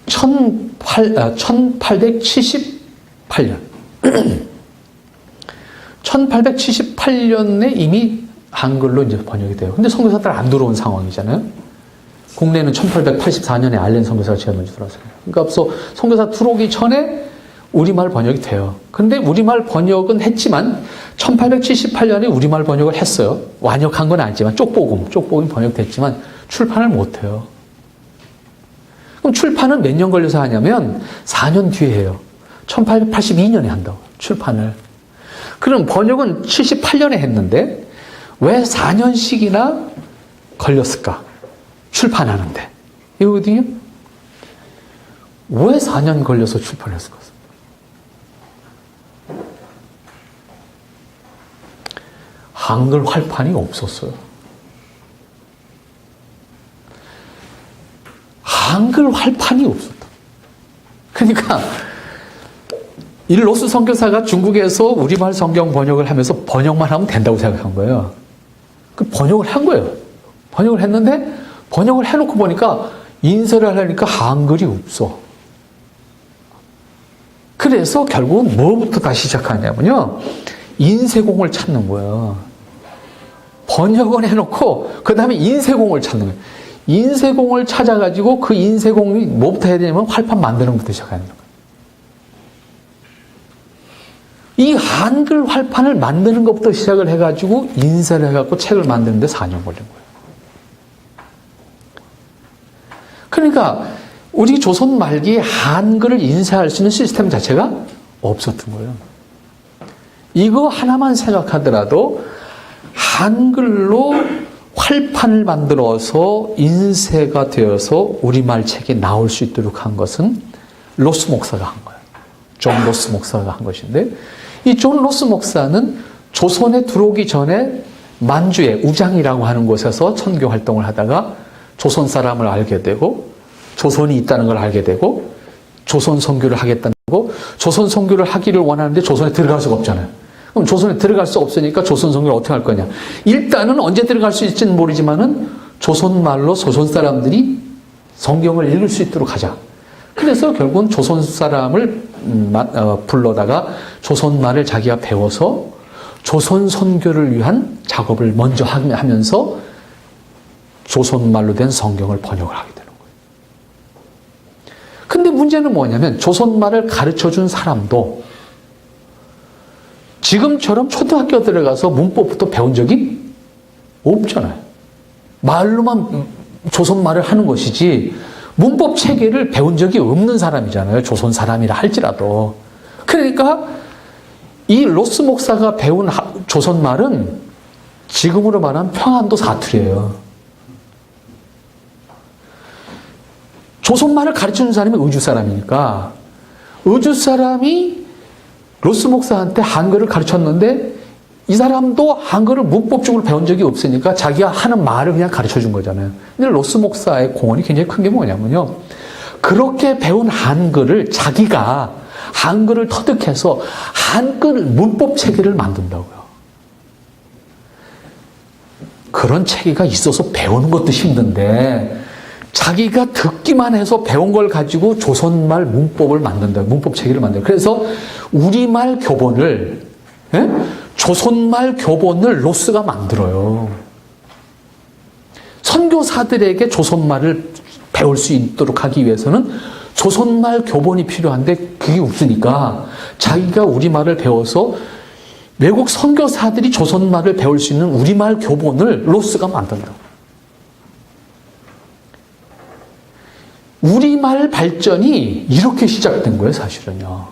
1878년 1878년에 이미 한글로 이제 번역이 돼요. 근데 선교사들 안 들어온 상황이잖아요. 국내는 1884년에 알렌 선교사가 제일 먼저 들어왔어요. 그러니까 앞서 선교사 들어오기 전에 우리말 번역이 돼요. 근데 우리말 번역은 했지만 1878년에 우리말 번역을 했어요. 완역한 건 아니지만 쪽복음 번역됐지만 출판을 못해요. 그럼 출판은 몇 년 걸려서 하냐면 4년 뒤에 해요. 1882년에 한다고, 출판을. 그럼 번역은 78년에 했는데 왜 4년씩이나 걸렸을까? 출판하는데. 이거거든요. 왜 4년 걸려서 출판했을까? 한글 활판이 없었어요. 한글 활판이 없었다. 그러니까 이 로스 선교사가 중국에서 우리말 성경 번역을 하면서 번역만 하면 된다고 생각한 거예요. 그 번역을 한 거예요. 번역을 했는데 번역을 해놓고 보니까 인쇄를 하려니까 한글이 없어. 그래서 결국은 뭐부터 다시 시작하냐면요, 인쇄공을 찾는 거예요. 번역을 해놓고 그 다음에 인쇄공을 찾는 거예요. 인쇄공을 찾아가지고 그 인쇄공이 뭐부터 해야 되냐면 활판 만드는 것부터 시작하는 거예요. 이 한글 활판을 만드는 것부터 시작을 해가지고 인쇄를 해갖고 책을 만드는데 4년 걸린 거예요. 그러니까 우리 조선 말기에 한글을 인쇄할 수 있는 시스템 자체가 없었던 거예요. 이거 하나만 생각하더라도 한글로 활판을 만들어서 인쇄가 되어서 우리말 책이 나올 수 있도록 한 것은 로스 목사가 한 거예요. 존 로스 목사가 한 것인데, 이 존 로스 목사는 조선에 들어오기 전에 만주에 우장이라고 하는 곳에서 선교 활동을 하다가 조선 사람을 알게 되고, 조선이 있다는 걸 알게 되고, 조선 선교를 하겠다는 거고, 조선 선교를 하기를 원하는데 조선에 들어갈 수가 없잖아요. 그럼 조선에 들어갈 수 없으니까 조선 선교를 어떻게 할 거냐. 일단은 언제 들어갈 수 있을지는 모르지만은 조선말로 조선 사람들이 성경을 읽을 수 있도록 하자. 그래서 결국은 조선 사람을 불러다가 조선말을 자기가 배워서 조선 선교를 위한 작업을 먼저 하면서 조선말로 된 성경을 번역을 하게 되는 거예요. 근데 문제는 뭐냐면 조선말을 가르쳐준 사람도 지금처럼 초등학교 들어가서 문법부터 배운 적이 없잖아요. 말로만 조선말을 하는 것이지 문법 체계를 배운 적이 없는 사람이잖아요. 조선 사람이라 할지라도. 그러니까 이 로스 목사가 배운 조선말은 지금으로 말하면 평안도 사투리예요. 조선말을 가르치는 사람이 의주 사람이니까 의주 사람이 로스 목사한테 한글을 가르쳤는데 이 사람도 한글을 문법적으로 배운 적이 없으니까 자기가 하는 말을 그냥 가르쳐 준 거잖아요. 근데 로스 목사의 공헌이 굉장히 큰 게 뭐냐면요, 그렇게 배운 한글을 자기가 한글을 터득해서 한글 문법 체계를 만든다고요. 그런 체계가 있어서 배우는 것도 힘든데 자기가 듣기만 해서 배운 걸 가지고 조선말 문법을 만든다. 문법 체계를 만든다. 그래서 우리말 교본을, 예? 조선말 교본을 로스가 만들어요. 선교사들에게 조선말을 배울 수 있도록 하기 위해서는 조선말 교본이 필요한데 그게 없으니까 자기가 우리말을 배워서 외국 선교사들이 조선말을 배울 수 있는 우리말 교본을 로스가 만든다고. 우리말 발전이 이렇게 시작된 거예요, 사실은요.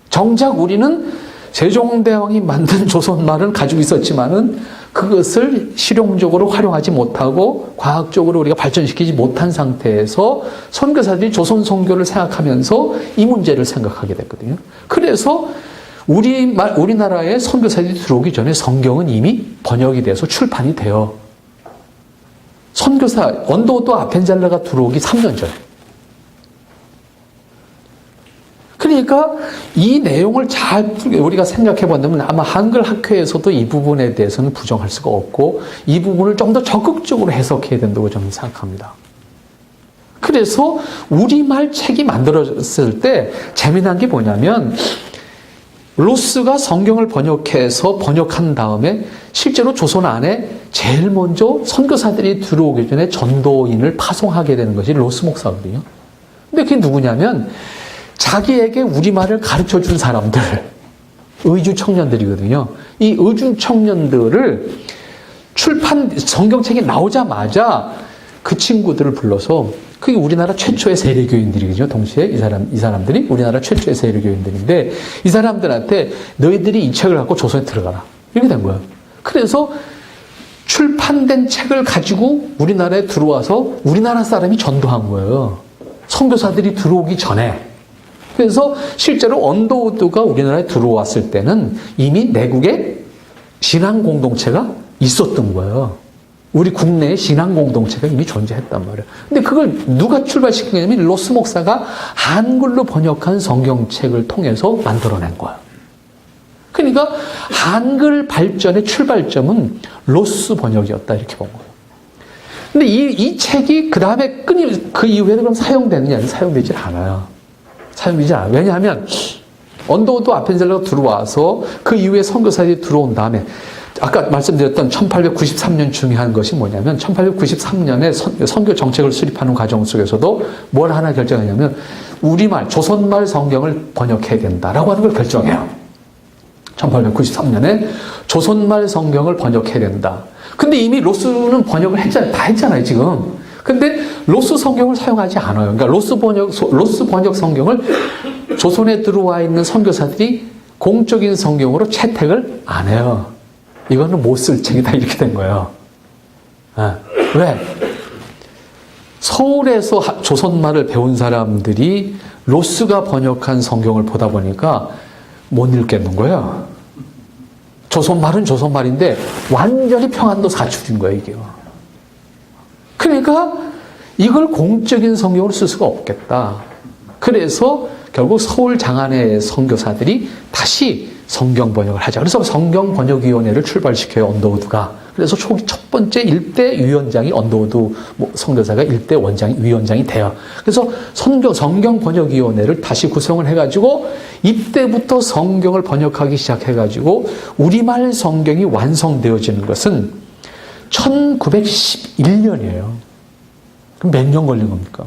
정작 우리는 세종대왕이 만든 조선말은 가지고 있었지만은 그것을 실용적으로 활용하지 못하고 과학적으로 우리가 발전시키지 못한 상태에서 선교사들이 조선 선교를 생각하면서 이 문제를 생각하게 됐거든요. 그래서 우리나라에 선교사들이 들어오기 전에 성경은 이미 번역이 돼서 출판이 돼요. 선교사 언더우드 아펜젤러가 들어오기 3년 전에. 그러니까 이 내용을 잘 우리가 생각해 본다면 아마 한글 학회에서도 이 부분에 대해서는 부정할 수가 없고 이 부분을 좀 더 적극적으로 해석해야 된다고 저는 생각합니다. 그래서 우리말 책이 만들어졌을 때 재미난 게 뭐냐면 로스가 성경을 번역한 다음에 실제로 조선 안에 제일 먼저 선교사들이 들어오기 전에 전도인을 파송하게 되는 것이 로스 목사거든요. 근데 그게 누구냐면 자기에게 우리말을 가르쳐 준 사람들, 의주 청년들이거든요. 이 의주 청년들을 성경책이 나오자마자 그 친구들을 불러서 그게 우리나라 최초의 세례교인들이거든요. 동시에 이 사람들이 우리나라 최초의 세례교인들인데 이 사람들한테 너희들이 이 책을 갖고 조선에 들어가라. 이렇게 된 거예요. 그래서 출판된 책을 가지고 우리나라에 들어와서 우리나라 사람이 전도한 거예요. 선교사들이 들어오기 전에. 그래서 실제로 언더우드가 우리나라에 들어왔을 때는 이미 내국에 신앙 공동체가 있었던 거예요. 우리 국내에 신앙 공동체가 이미 존재했단 말이에요. 근데 그걸 누가 출발시킨 거냐면 로스 목사가 한글로 번역한 성경책을 통해서 만들어낸 거예요. 그러니까 한글 발전의 출발점은 로스 번역이었다 이렇게 본 거예요. 근데 이 책이 그 다음에 그 이후에도 그럼 사용되느냐? 사용되질 않아요. 사용되지 않아요. 왜냐하면 언더우드 아펜젤러가 들어와서 그 이후에 선교사들이 들어온 다음에 아까 말씀드렸던 1893년 중요한 것이 뭐냐면 1893년에 선교 정책을 수립하는 과정 속에서도 뭘 하나 결정하냐면 우리말, 조선말 성경을 번역해야 된다라고 하는 걸 결정해요. 1893년에 조선말 성경을 번역해야 된다. 근데 이미 로스는 번역을 다 했잖아요, 지금. 근데 로스 성경을 사용하지 않아요. 그러니까 로스 번역 성경을 조선에 들어와 있는 선교사들이 공적인 성경으로 채택을 안 해요. 이거는 못 쓸 책이다 이렇게 된 거예요. 왜? 서울에서 조선말을 배운 사람들이 로스가 번역한 성경을 보다 보니까 못 읽겠는 거예요. 조선말은 조선말인데 완전히 평안도 사출인 거예요, 이게. 그러니까 이걸 공적인 성경으로 쓸 수가 없겠다. 그래서 결국 서울 장안의 선교사들이 다시 성경 번역을 하자. 그래서 성경 번역위원회를 출발시켜요, 언더우드가. 그래서 초기 첫 번째 1대 위원장이 언더우드 선교사가 1대 위원장이 돼요. 그래서 성경 번역위원회를 다시 구성을 해가지고 이때부터 성경을 번역하기 시작해가지고 우리말 성경이 완성되어지는 것은 1911년이에요. 그럼 몇 년 걸린 겁니까?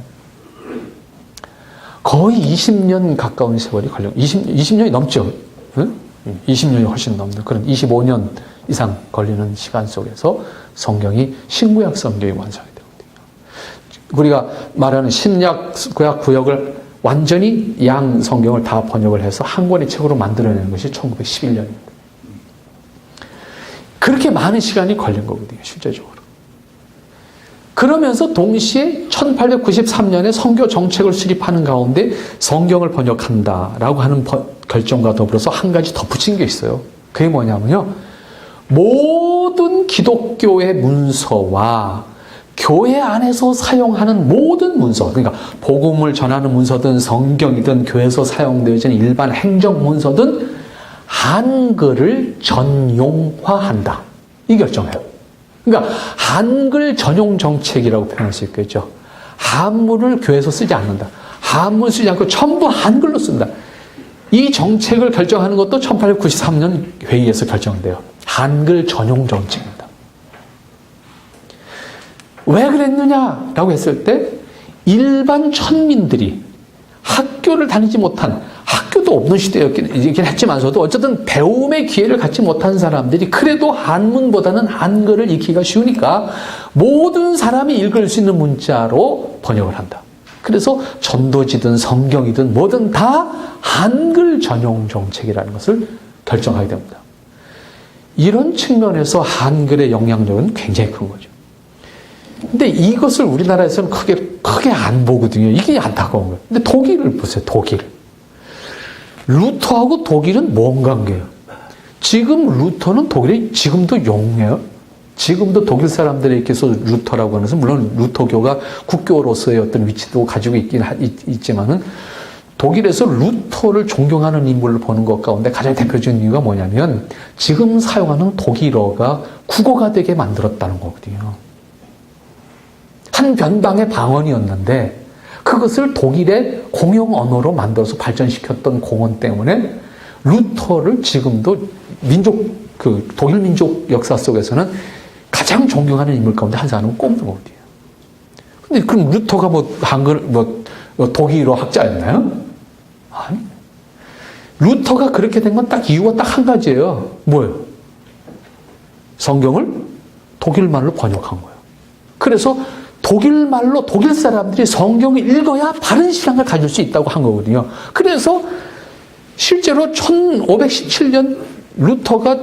거의 20년 가까운 세월이 20년이 넘죠. 응? 20년이 훨씬 넘는 그런 25년 이상 걸리는 시간 속에서 성경이 신구약 성경이 완성이 되거든요. 우리가 말하는 신약 구약 구역을 완전히 양 성경을 다 번역을 해서 한 권의 책으로 만들어내는 것이 1911년입니다. 그렇게 많은 시간이 걸린 거거든요, 실제적으로. 그러면서 동시에 1893년에 선교 정책을 수립하는 가운데 성경을 번역한다라고 하는 결정과 더불어서 한 가지 덧붙인 게 있어요. 그게 뭐냐면요. 모든 기독교의 문서와 교회 안에서 사용하는 모든 문서, 그러니까 복음을 전하는 문서든 성경이든 교회에서 사용되어지는 일반 행정 문서든 한글을 전용화한다. 이 결정해요. 그러니까 한글 전용 정책이라고 표현할 수 있겠죠. 한문을 교회에서 쓰지 않는다. 한문 쓰지 않고 전부 한글로 쓴다. 이 정책을 결정하는 것도 1893년 회의에서 결정돼요. 한글 전용 정책입니다. 왜 그랬느냐라고 했을 때 일반 천민들이 학교를 다니지 못한, 학교도 없는 시대였긴 했지만서도 어쨌든 배움의 기회를 갖지 못한 사람들이 그래도 한문보다는 한글을 읽기가 쉬우니까 모든 사람이 읽을 수 있는 문자로 번역을 한다. 그래서 전도지든 성경이든 뭐든 다 한글 전용 정책이라는 것을 결정하게 됩니다. 이런 측면에서 한글의 영향력은 굉장히 큰 거죠. 근데 이것을 우리나라에서는 크게 안 보거든요. 이게 안타까운 거예요. 근데 독일을 보세요, 독일. 루터하고 독일은 뭔 관계예요? 지금 루터는 독일에 지금도 용해요. 지금도 독일 사람들에게서 루터라고 하는 것은 물론 루터교가 국교로서의 어떤 위치도 가지고 있지만은 독일에서 루터를 존경하는 인물을 보는 것 가운데 가장 대표적인 이유가 뭐냐면 지금 사용하는 독일어가 국어가 되게 만들었다는 거거든요. 한 변방의 방언이었는데 그것을 독일의 공용 언어로 만들어서 발전시켰던 공헌 때문에 루터를 지금도 독일 민족 역사 속에서는 가장 존경하는 인물 가운데 한 사람은 꼽는 거거든요. 근데 그럼 루터가 독일어 학자였나요? 아니. 루터가 그렇게 된 건 딱 이유가 딱 한 가지예요. 뭐예요? 성경을 독일말로 번역한 거예요. 그래서 독일말로 독일 사람들이 성경을 읽어야 바른 신앙을 가질 수 있다고 한 거거든요. 그래서 실제로 1517년 루터가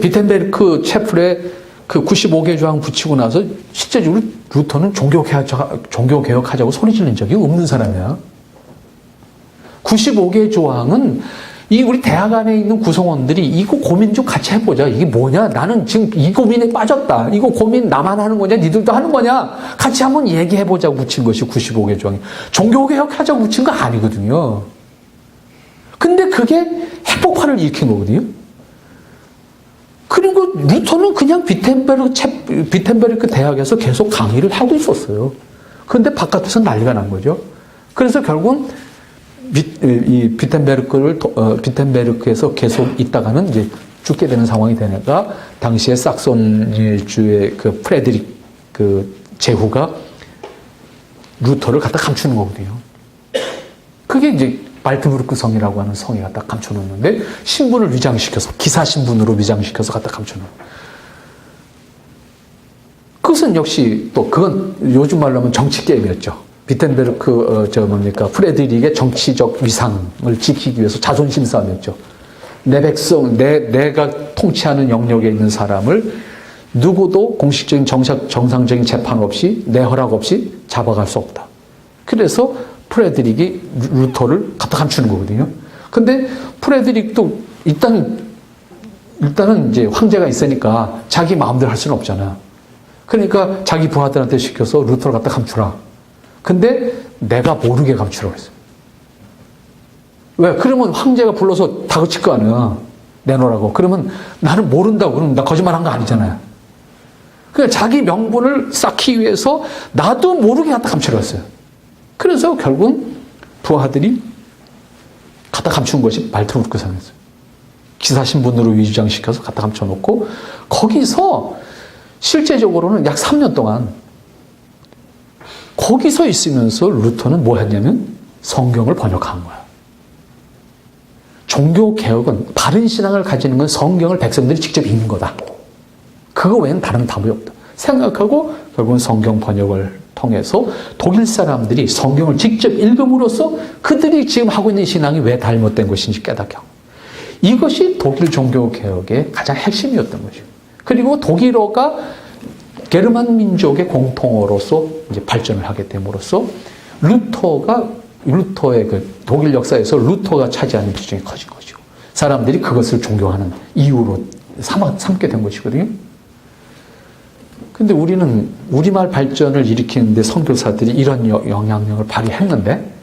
비텐베르크 채플에 그 95개 조항 붙이고 나서 실제적으로 루터는 종교개혁하자고 소리 지른 적이 없는 사람이야. 95개 조항은 우리 대학 안에 있는 구성원들이 이거 고민 좀 같이 해보자. 이게 뭐냐? 나는 지금 이 고민에 빠졌다. 이거 고민 나만 하는 거냐? 니들도 하는 거냐? 같이 한번 얘기해보자고 붙인 것이 95개 조항이. 종교개혁하자고 붙인 거 아니거든요. 근데 그게 핵폭발을 일으킨 거거든요. 그리고 루터는 그냥 비텐베르크 대학에서 계속 강의를 하고 있었어요. 그런데 바깥에서 난리가 난 거죠. 그래서 결국은 비텐베르크에서 계속 있다가는 이제 죽게 되는 상황이 되니까 당시에 삭손주의 그 프레드릭 제후가 루터를 갖다 감추는 거거든요. 그게 이제 말트부르크 성이라고 하는 성에 갖다 감춰놓는데 신분을 위장시켜서 기사 신분으로 위장시켜서 갖다 감춰놓는. 그것은 역시 또 그건 요즘 말로 하면 정치 게임이었죠. 비텐베르크 프레드릭의 정치적 위상을 지키기 위해서 자존심 싸움이었죠. 내 백성, 내가 통치하는 영역에 있는 사람을 누구도 공식적인 정상적인 재판 없이 내 허락 없이 잡아갈 수 없다. 그래서 프레드릭이 루터를 갖다 감추는 거거든요. 근데 프레드릭도 일단은 이제 황제가 있으니까 자기 마음대로 할 수는 없잖아. 그러니까 자기 부하들한테 시켜서 루터를 갖다 감추라. 근데 내가 모르게 감추라고 했어요. 왜? 그러면 황제가 불러서 다그칠 거 아니야. 내놓으라고. 그러면 나는 모른다고. 그러면 나 거짓말 한 거 아니잖아요. 그러니까 자기 명분을 쌓기 위해서 나도 모르게 갖다 감추라고 했어요. 그래서 결국은 부하들이 갖다 감춘 것이 말트부르크 성이었어요. 기사 신분으로 위장시켜서 갖다 감춰놓고 거기서 실제적으로는 약 3년 동안 거기서 있으면서 루터는 뭐 했냐면 성경을 번역한 거야. 종교개혁은 바른 신앙을 가지는 건 성경을 백성들이 직접 읽는 거다. 그거 외에는 다른 답이 없다. 생각하고 결국은 성경 번역을 통해서 독일 사람들이 성경을 직접 읽음으로써 그들이 지금 하고 있는 신앙이 왜 잘못된 것인지 깨닫게 하고. 이것이 독일 종교개혁의 가장 핵심이었던 것이고. 그리고 독일어가 게르만 민족의 공통어로서 이제 발전을 하게 됨으로써 루터의 독일 역사에서 루터가 차지하는 비중이 커진 것이고 사람들이 그것을 존경하는 이유로 삼게 된 것이거든요. 근데 우리는 우리말 발전을 일으키는데 선교사들이 이런 영향력을 발휘했는데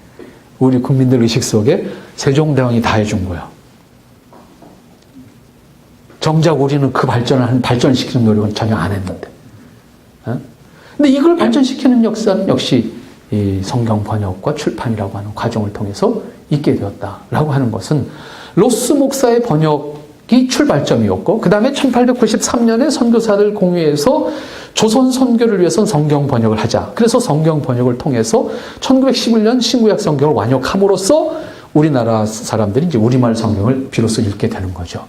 우리 국민들 의식 속에 세종대왕이 다 해준 거야. 정작 우리는 그 발전시키는 노력은 전혀 안 했는데. 근데 이걸 발전시키는 역사는 역시 이 성경 번역과 출판이라고 하는 과정을 통해서 있게 되었다라고 하는 것은 로스 목사의 번역이 출발점이었고, 그 다음에 1893년에 선교사들 공회에서 조선 선교를 위해서는 성경 번역을 하자. 그래서 성경 번역을 통해서 1911년 신구약 성경을 완역함으로써 우리나라 사람들이 이제 우리말 성경을 비로소 읽게 되는 거죠.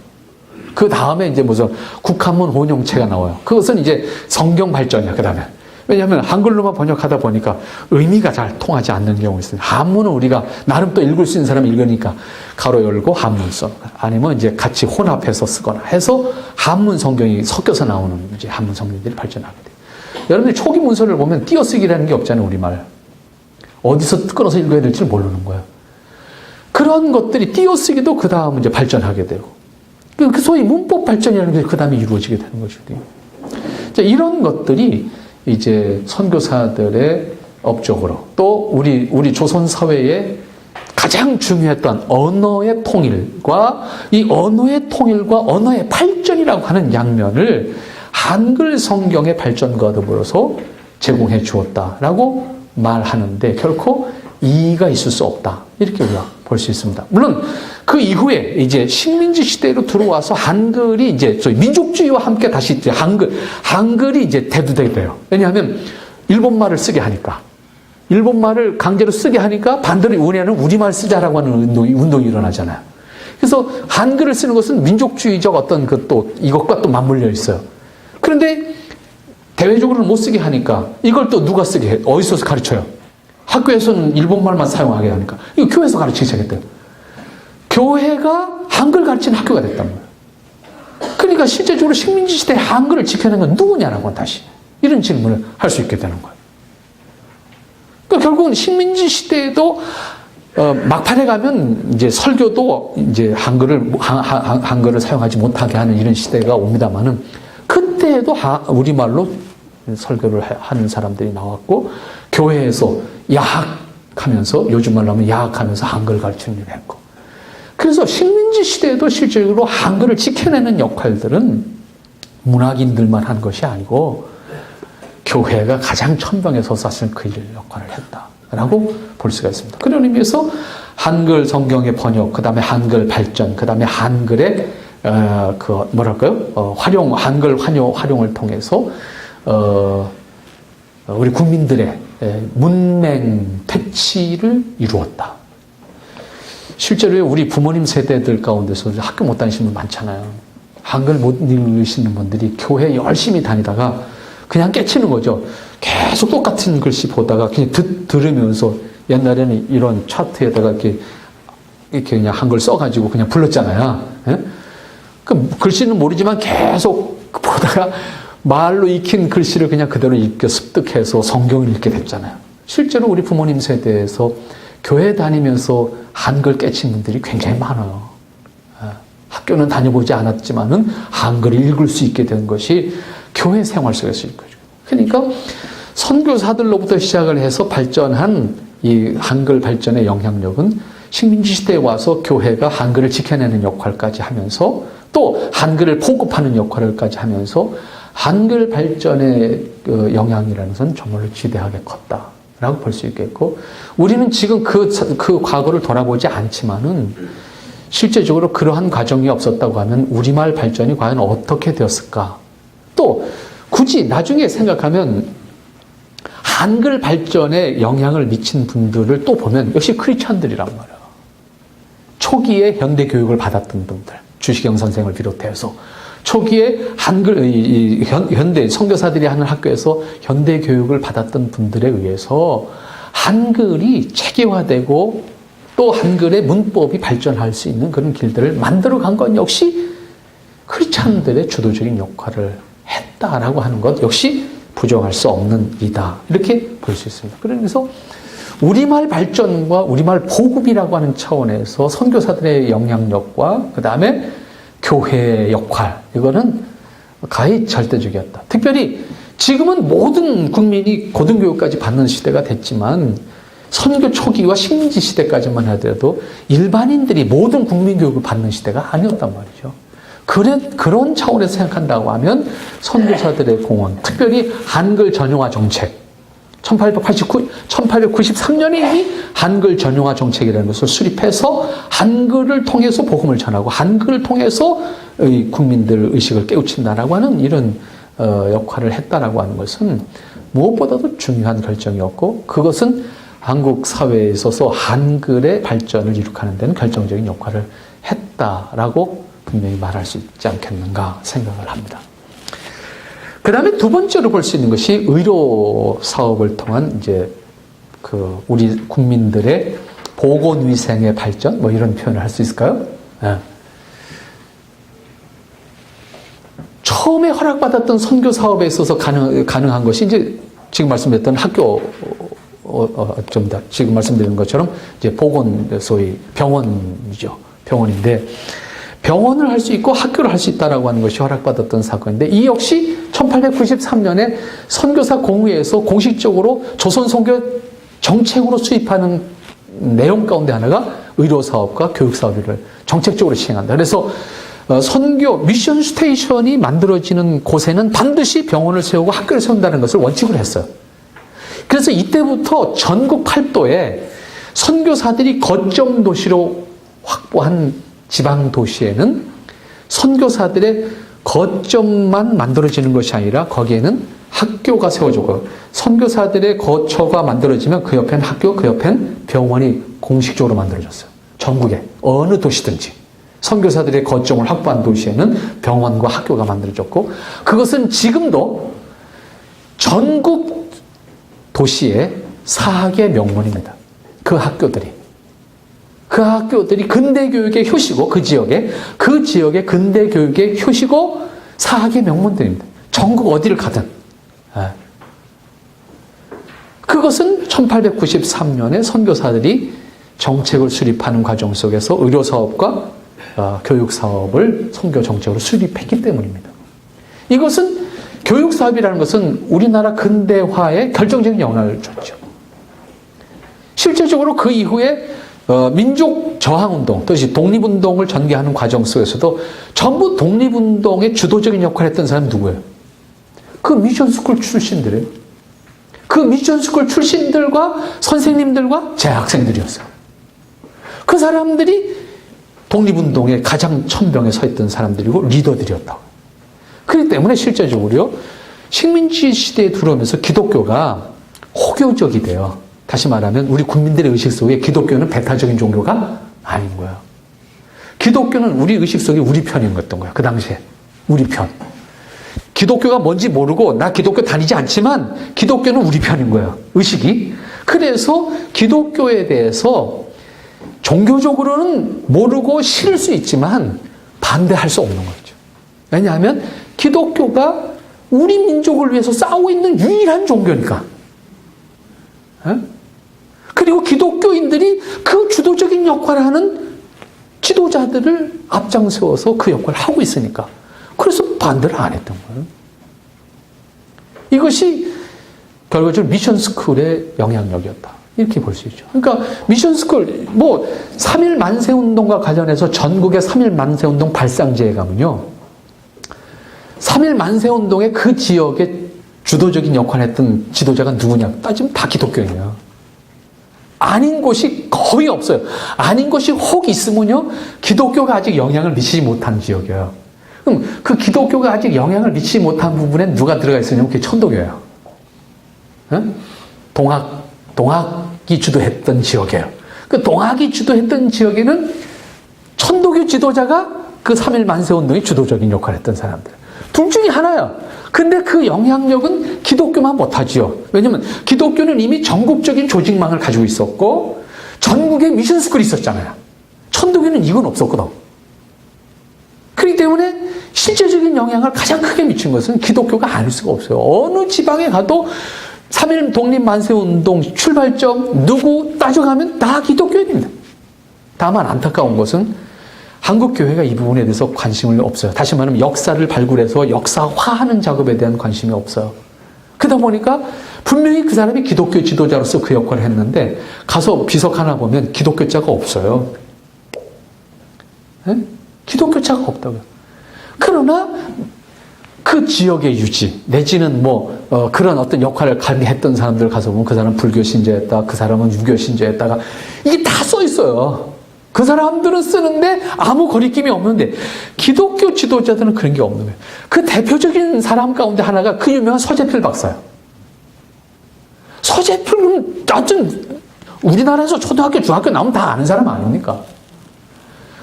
그 다음에 이제 무슨 국한문 혼용체가 나와요. 그것은 이제 성경 발전이야, 그 다음에. 왜냐하면 한글로만 번역하다 보니까 의미가 잘 통하지 않는 경우가 있어요. 한문은 우리가 나름 또 읽을 수 있는 사람이 읽으니까 가로 열고 한문 써. 아니면 이제 같이 혼합해서 쓰거나 해서 한문 성경이 섞여서 나오는 이제 한문 성경들이 발전하게 돼요. 여러분들 초기 문서를 보면 띄어쓰기라는 게 없잖아요, 우리말. 어디서 끊어서 읽어야 될지 모르는 거예요. 그런 것들이 띄어쓰기도 그 다음 이제 발전하게 되고, 그 소위 문법 발전이라는 게 그 다음에 이루어지게 되는 것이거든요. 자, 이런 것들이 이제 선교사들의 업적으로 또 우리 조선 사회의 가장 중요했던 언어의 통일과 이 언어의 통일과 언어의 발전이라고 하는 양면을 한글 성경의 발전과 더불어서 제공해 주었다라고 말하는데 결코 이의가 있을 수 없다. 이렇게 우리가 볼 수 있습니다. 물론 그 이후에 이제 식민지 시대로 들어와서 한글이 이제 저희 민족주의와 함께 다시 이제 한글이 이제 대두되게 돼요. 왜냐하면 일본말을 쓰게 하니까. 일본말을 강제로 쓰게 하니까 반대로 이번에는 우리말 쓰자라고 하는 운동이 일어나잖아요. 그래서 한글을 쓰는 것은 민족주의적 어떤 그 또 이것과 또 맞물려 있어요. 그런데 대외적으로는 못 쓰게 하니까 이걸 또 누가 쓰게 해? 어디서 가르쳐요? 학교에서는 일본말만 사용하게 하니까 이거 교회에서 가르치기 시작했대요. 교회가 한글 가르치는 학교가 됐단 말이에요. 그러니까 실제적으로 식민지 시대에 한글을 지켜낸 건 누구냐라고 다시 이런 질문을 할 수 있게 되는 거예요. 그러니까 결국은 식민지 시대에도 막판에 가면 이제 설교도 이제 한글을 사용하지 못하게 하는 이런 시대가 옵니다만은 그때에도 우리말로 설교를 하는 사람들이 나왔고 교회에서 야학하면서 요즘 말로 하면 야학하면서 한글 가르치는 일을 했고 그래서 식민지 시대에도 실질적으로 한글을 지켜내는 역할들은 문학인들만 한 것이 아니고 교회가 가장 천병에 서서 쓸 그 역할을 했다라고 볼 수가 있습니다. 그런 의미에서 한글 성경의 번역, 그 다음에 한글 발전, 그 다음에 한글의 한글 활용을 통해서 우리 국민들의 문맹 퇴치를 이루었다. 실제로 우리 부모님 세대들 가운데서 학교 못 다니시는 분 많잖아요. 한글 못 읽으시는 분들이 교회 열심히 다니다가 그냥 깨치는 거죠. 계속 똑같은 글씨 보다가 그냥 들으면서 옛날에는 이런 차트에다가 이렇게 그냥 한글 써가지고 그냥 불렀잖아요. 예? 그 글씨는 모르지만 계속 보다가 말로 익힌 글씨를 그냥 그대로 읽게 습득해서 성경을 읽게 됐잖아요. 실제로 우리 부모님 세대에서 교회 다니면서 한글 깨친 분들이 굉장히 많아요. 학교는 다녀보지 않았지만은 한글을 읽을 수 있게 된 것이 교회 생활 속에서일 거죠. 그러니까 선교사들로부터 시작을 해서 발전한 이 한글 발전의 영향력은 식민지 시대에 와서 교회가 한글을 지켜내는 역할까지 하면서 또 한글을 보급하는 역할을까지 하면서 한글 발전의 영향이라는 것은 정말로 지대하게 컸다라고 볼 수 있겠고 우리는 지금 그 과거를 돌아보지 않지만은 실제적으로 그러한 과정이 없었다고 하면 우리말 발전이 과연 어떻게 되었을까? 또 굳이 나중에 생각하면 한글 발전에 영향을 미친 분들을 또 보면 역시 크리스찬들이란 말이에요. 초기에 현대 교육을 받았던 분들, 주시경 선생을 비롯해서 초기에 현대 선교사들이 하는 학교에서 현대 교육을 받았던 분들에 의해서 한글이 체계화되고 또 한글의 문법이 발전할 수 있는 그런 길들을 만들어간 건 역시 크리스찬들의 주도적인 역할을 했다라고 하는 것 역시 부정할 수 없는 이다. 이렇게 볼 수 있습니다. 그래서 우리말 발전과 우리말 보급이라고 하는 차원에서 선교사들의 영향력과 그 다음에 교회의 역할 이거는 가히 절대적이었다. 특별히 지금은 모든 국민이 고등교육까지 받는 시대가 됐지만 선교 초기와 식민지 시대까지만 하더라도 일반인들이 모든 국민교육을 받는 시대가 아니었단 말이죠. 그런 차원에서 생각한다고 하면 선교사들의 공헌, 특별히 한글 전용화 정책, 1893년에 이미 한글 전용화 정책이라는 것을 수립해서 한글을 통해서 복음을 전하고 한글을 통해서 국민들 의식을 깨우친다라고 하는 이런 역할을 했다라고 하는 것은 무엇보다도 중요한 결정이었고, 그것은 한국 사회에 있어서 한글의 발전을 이룩하는 데는 결정적인 역할을 했다라고 분명히 말할 수 있지 않겠는가 생각을 합니다. 그 다음에 두 번째로 볼 수 있는 것이 의료 사업을 통한 이제 우리 국민들의 보건위생의 발전, 뭐 이런 표현을 할 수 있을까요? 네. 처음에 허락받았던 선교 사업에 있어서 가능한 것이 이제 지금 말씀드렸던 학교, 지금 말씀드린 것처럼 이제 소위 병원이죠. 병원인데, 병원을 할 수 있고 학교를 할 수 있다라고 하는 것이 허락받았던 사건인데, 이 역시 1893년에 선교사 공회에서 공식적으로 조선 선교 정책으로 수립하는 내용 가운데 하나가 의료 사업과 교육 사업을 정책적으로 시행한다. 그래서 선교 미션 스테이션이 만들어지는 곳에는 반드시 병원을 세우고 학교를 세운다는 것을 원칙으로 했어요. 그래서 이때부터 전국 팔도에 선교사들이 거점 도시로 확보한 지방 도시에는 선교사들의 거점만 만들어지는 것이 아니라 거기에는 학교가 세워지고, 선교사들의 거처가 만들어지면 그 옆엔 학교, 그 옆엔 병원이 공식적으로 만들어졌어요. 전국에 어느 도시든지 선교사들의 거점을 확보한 도시에는 병원과 학교가 만들어졌고, 그것은 지금도 전국 도시의 사학의 명문입니다. 그 학교들이 근대 교육의 효시고, 그 지역의 근대 교육의 효시고 사학의 명문들입니다. 전국 어디를 가든. 그것은 1893년에 선교사들이 정책을 수립하는 과정 속에서 의료 사업과 교육 사업을 선교 정책으로 수립했기 때문입니다. 이것은 교육 사업이라는 것은 우리나라 근대화에 결정적인 영향을 줬죠. 실제적으로 그 이후에 민족 저항운동, 또시 독립운동을 전개하는 과정 속에서도 전부 독립운동의 주도적인 역할을 했던 사람은 누구예요? 그 미션스쿨 출신들이에요. 그 미션스쿨 출신들과 선생님들과 재학생들이었어요. 그 사람들이 독립운동의 가장 천병에 서 있던 사람들이고 리더들이었다고. 그렇기 때문에 실제적으로 식민지 시대에 들어오면서 기독교가 호교적이 돼요. 다시 말하면 우리 국민들의 의식 속에 기독교는 배타적인 종교가 아닌 거예요. 기독교는 우리 의식 속에 우리 편이었던 거예요. 그 당시에 우리 편. 기독교가 뭔지 모르고 나 기독교 다니지 않지만 기독교는 우리 편인 거예요. 의식이. 그래서 기독교에 대해서 종교적으로는 모르고 싫을 수 있지만 반대할 수 없는 거죠. 왜냐하면 기독교가 우리 민족을 위해서 싸우고 있는 유일한 종교니까. 그리고 기독교인들이 그 주도적인 역할을 하는 지도자들을 앞장세워서 그 역할을 하고 있으니까. 그래서 반대를 안 했던 거예요. 이것이 결과적으로 미션스쿨의 영향력이었다. 이렇게 볼 수 있죠. 그러니까 미션스쿨, 3.1 만세운동과 관련해서 전국의 3.1 만세운동 발상지에 가면요. 3.1 만세운동의 그 지역에 주도적인 역할을 했던 지도자가 누구냐? 따지면 다 기독교인이에요. 아닌 곳이 거의 없어요. 아닌 곳이 혹 있으면요. 기독교가 아직 영향을 미치지 못한 지역이에요. 그럼 그 기독교가 아직 영향을 미치지 못한 부분에 누가 들어가 있으냐면 그게 천도교예요. 동학이 주도했던 지역이에요. 그 동학이 주도했던 지역에는 천도교 지도자가 그 3.1 만세운동의 주도적인 역할을 했던 사람들. 둘 중에 하나야. 근데 그 영향력은 기독교만 못하지요. 왜냐면 기독교는 이미 전국적인 조직망을 가지고 있었고 전국에 미션스쿨이 있었잖아요. 천도교는 이건 없었거든. 그렇기 때문에 실제적인 영향을 가장 크게 미친 것은 기독교가 아닐 수가 없어요. 어느 지방에 가도 3.1 독립만세운동 출발점 누구 따져가면 다 기독교인입니다. 다만 안타까운 것은 한국교회가 이 부분에 대해서 관심이 없어요. 다시 말하면 역사를 발굴해서 역사화하는 작업에 대한 관심이 없어요. 그러다 보니까 분명히 그 사람이 기독교 지도자로서 그 역할을 했는데 가서 비석 하나 보면 기독교자가 없어요. 네? 기독교자가 없다고요. 그러나 그 지역의 유지 내지는 그런 어떤 역할을 했던 사람들 가서 보면 그 사람은 불교 신자였다, 그 사람은 유교 신자였다가 이게 다 써 있어요. 그 사람들은 쓰는데 아무 거리낌이 없는데 기독교 지도자들은 그런 게 없는 거예요. 그 대표적인 사람 가운데 하나가 그 유명한 서재필 박사예요. 서재필은 하여튼 우리나라에서 초등학교, 중학교 나오면 다 아는 사람 아닙니까?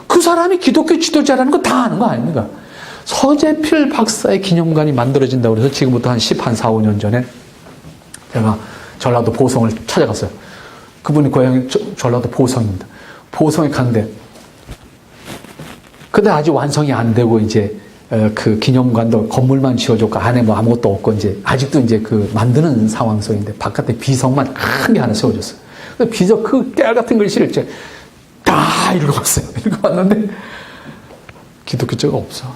그 사람이 기독교 지도자라는 거 다 아는 거 아닙니까? 서재필 박사의 기념관이 만들어진다고 해서 지금부터 한 4, 5년 전에 제가 전라도 보성을 찾아갔어요. 그분이 고향이 전라도 보성입니다. 보성에 갔는데 근데 아직 완성이 안 되고 이제 그 기념관도 건물만 지어줬고 안에 아무것도 없고 이제 아직도 이제 그 만드는 상황성인데 바깥에 비석만 큰 게 하나 세워졌어요. 비석 그 깨알 같은 글씨를 이제 다 읽어봤어요. 읽어봤는데 기독교자가 없어.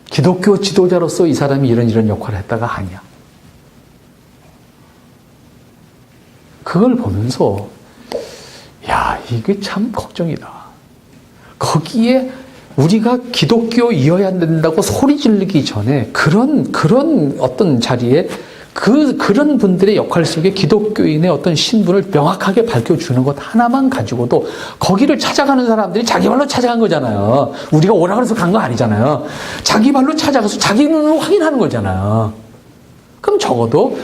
기독교 지도자로서 이 사람이 이런 역할을 했다가 아니야. 그걸 보면서 야, 이게 참 걱정이다. 거기에 우리가 기독교이어야 된다고 소리 지르기 전에 그런 어떤 자리에 그런 분들의 역할 속에 기독교인의 어떤 신분을 명확하게 밝혀주는 것 하나만 가지고도 거기를 찾아가는 사람들이 자기 발로 찾아간 거잖아요. 우리가 오라 그래서 간 거 아니잖아요. 자기 발로 찾아가서 자기 눈으로 확인하는 거잖아요. 그럼 적어도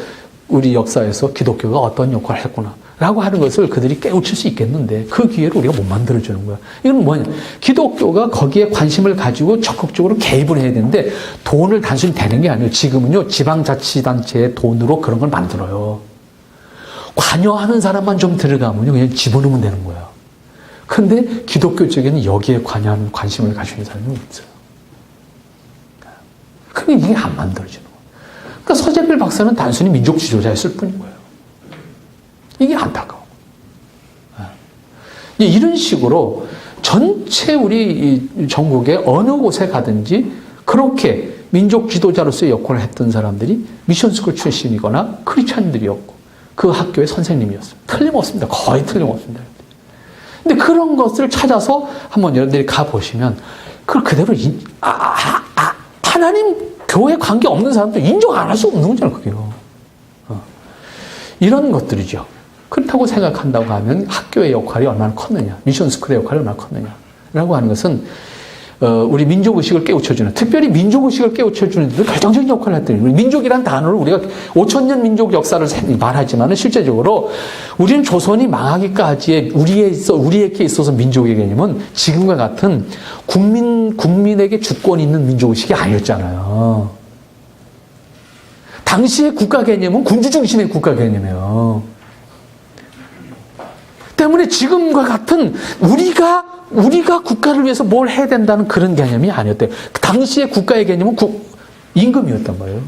우리 역사에서 기독교가 어떤 역할을 했구나 라고 하는 것을 그들이 깨우칠 수 있겠는데 그 기회를 우리가 못 만들어주는 거야. 이건 뭐냐. 기독교가 거기에 관심을 가지고 적극적으로 개입을 해야 되는데 돈을 단순히 대는 게 아니에요. 지금은요 지방자치단체의 돈으로 그런 걸 만들어요. 관여하는 사람만 좀 들어가면요 그냥 집어넣으면 되는 거예요. 근데 기독교 쪽에는 여기에 관여하는 관심을 가지고 있는 사람이 없어요. 그러니까 이게 안 만들어지는 거예요. 그러니까 서재필 박사는 단순히 민족 지도자였을 뿐인 거예요. 이게 안타까워. 이런 식으로 전체 우리 전국의 어느 곳에 가든지 그렇게 민족 지도자로서의 역할을 했던 사람들이 미션스쿨 출신이거나 크리스찬들이었고 그 학교의 선생님이었어요. 틀림없습니다. 거의 틀림없습니다. 근데 그런 것을 찾아서 한번 여러분들이 가보시면 그걸 그대로 하나님 교회 관계 없는 사람도 인정 안 할 수 없는 거잖아요. 그게요. 이런 것들이죠. 그렇다고 생각한다고 하면 학교의 역할이 얼마나 컸느냐, 미션스쿨의 역할이 얼마나 컸느냐라고 하는 것은 우리 민족의식을 깨우쳐주는, 특별히 민족의식을 깨우쳐주는 데 결정적인 역할을 했더니 우리 민족이란 단어를 우리가 5,000년 민족 역사를 말하지만 실제적으로 우리는 조선이 망하기까지의 우리에게 있어서 민족의 개념은 지금과 같은 국민에게 주권이 있는 민족의식이 아니었잖아요. 당시의 국가 개념은 군주 중심의 국가 개념이에요. 때문에 지금과 같은 우리가 국가를 위해서 뭘 해야 된다는 그런 개념이 아니었대요. 당시의 국가의 개념은 임금이었단 말이에요.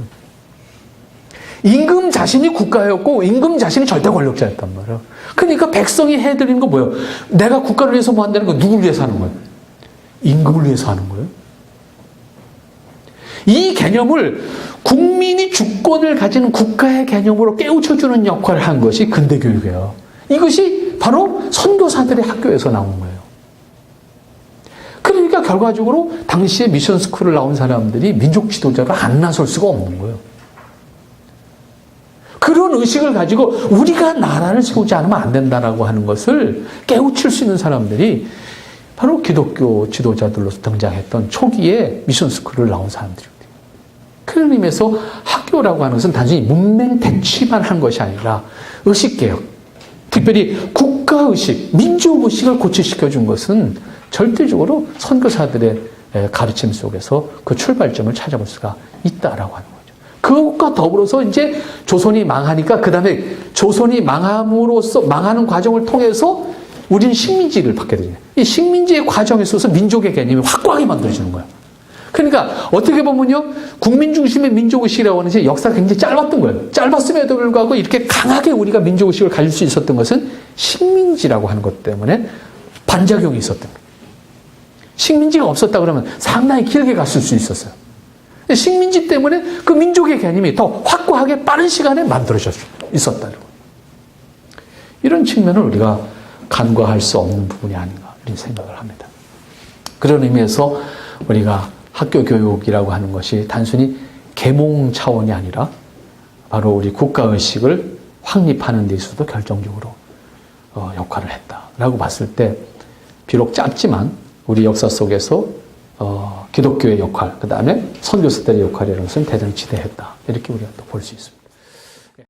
임금 자신이 국가였고 임금 자신이 절대 권력자였단 말이에요. 그러니까 백성이 해드리는 거 뭐예요? 내가 국가를 위해서 뭐 한다는 거 누구를 위해서 하는 거예요? 임금을 위해서 하는 거예요. 이 개념을 국민이 주권을 가지는 국가의 개념으로 깨우쳐주는 역할을 한 것이 근대교육이에요. 이것이 바로 선교사들의 학교에서 나온 거예요. 그러니까 결과적으로 당시에 미션스쿨을 나온 사람들이 민족 지도자로 안 나설 수가 없는 거예요. 그런 의식을 가지고 우리가 나라를 세우지 않으면 안 된다라고 하는 것을 깨우칠 수 있는 사람들이 바로 기독교 지도자들로서 등장했던 초기에 미션스쿨을 나온 사람들입니다. 그런 의미에서 학교라고 하는 것은 단순히 문맹 대취만 한 것이 아니라 의식개혁, 특별히 국가의식, 민족의식을 고취시켜준 것은 절대적으로 선교사들의 가르침 속에서 그 출발점을 찾아볼 수가 있다라고 하는 거죠. 그것과 더불어서 이제 조선이 망하니까 그 다음에 조선이 망하는 과정을 통해서 우리는 식민지를 받게 되죠. 이 식민지의 과정에 있어서 민족의 개념이 확고하게 만들어지는 거예요. 그러니까 어떻게 보면요, 국민 중심의 민족의식이라고 하는 역사가 굉장히 짧았던 거예요. 짧았음에도 불구하고 이렇게 강하게 우리가 민족의식을 가질 수 있었던 것은 식민지라고 하는 것 때문에 반작용이 있었던 거예요. 식민지가 없었다 그러면 상당히 길게 갔을 수 있었어요. 식민지 때문에 그 민족의 개념이 더 확고하게 빠른 시간에 만들어져 있었다는 거예요. 이런 측면을 우리가 간과할 수 없는 부분이 아닌가 이런 생각을 합니다. 그런 의미에서 우리가 학교 교육이라고 하는 것이 단순히 계몽 차원이 아니라 바로 우리 국가의식을 확립하는 데 있어서도 결정적으로 역할을 했다라고 봤을 때 비록 짧지만 우리 역사 속에서 기독교의 역할, 그 다음에 선교사들의 역할이라는 것은 대단히 지대했다. 이렇게 우리가 또 볼 수 있습니다.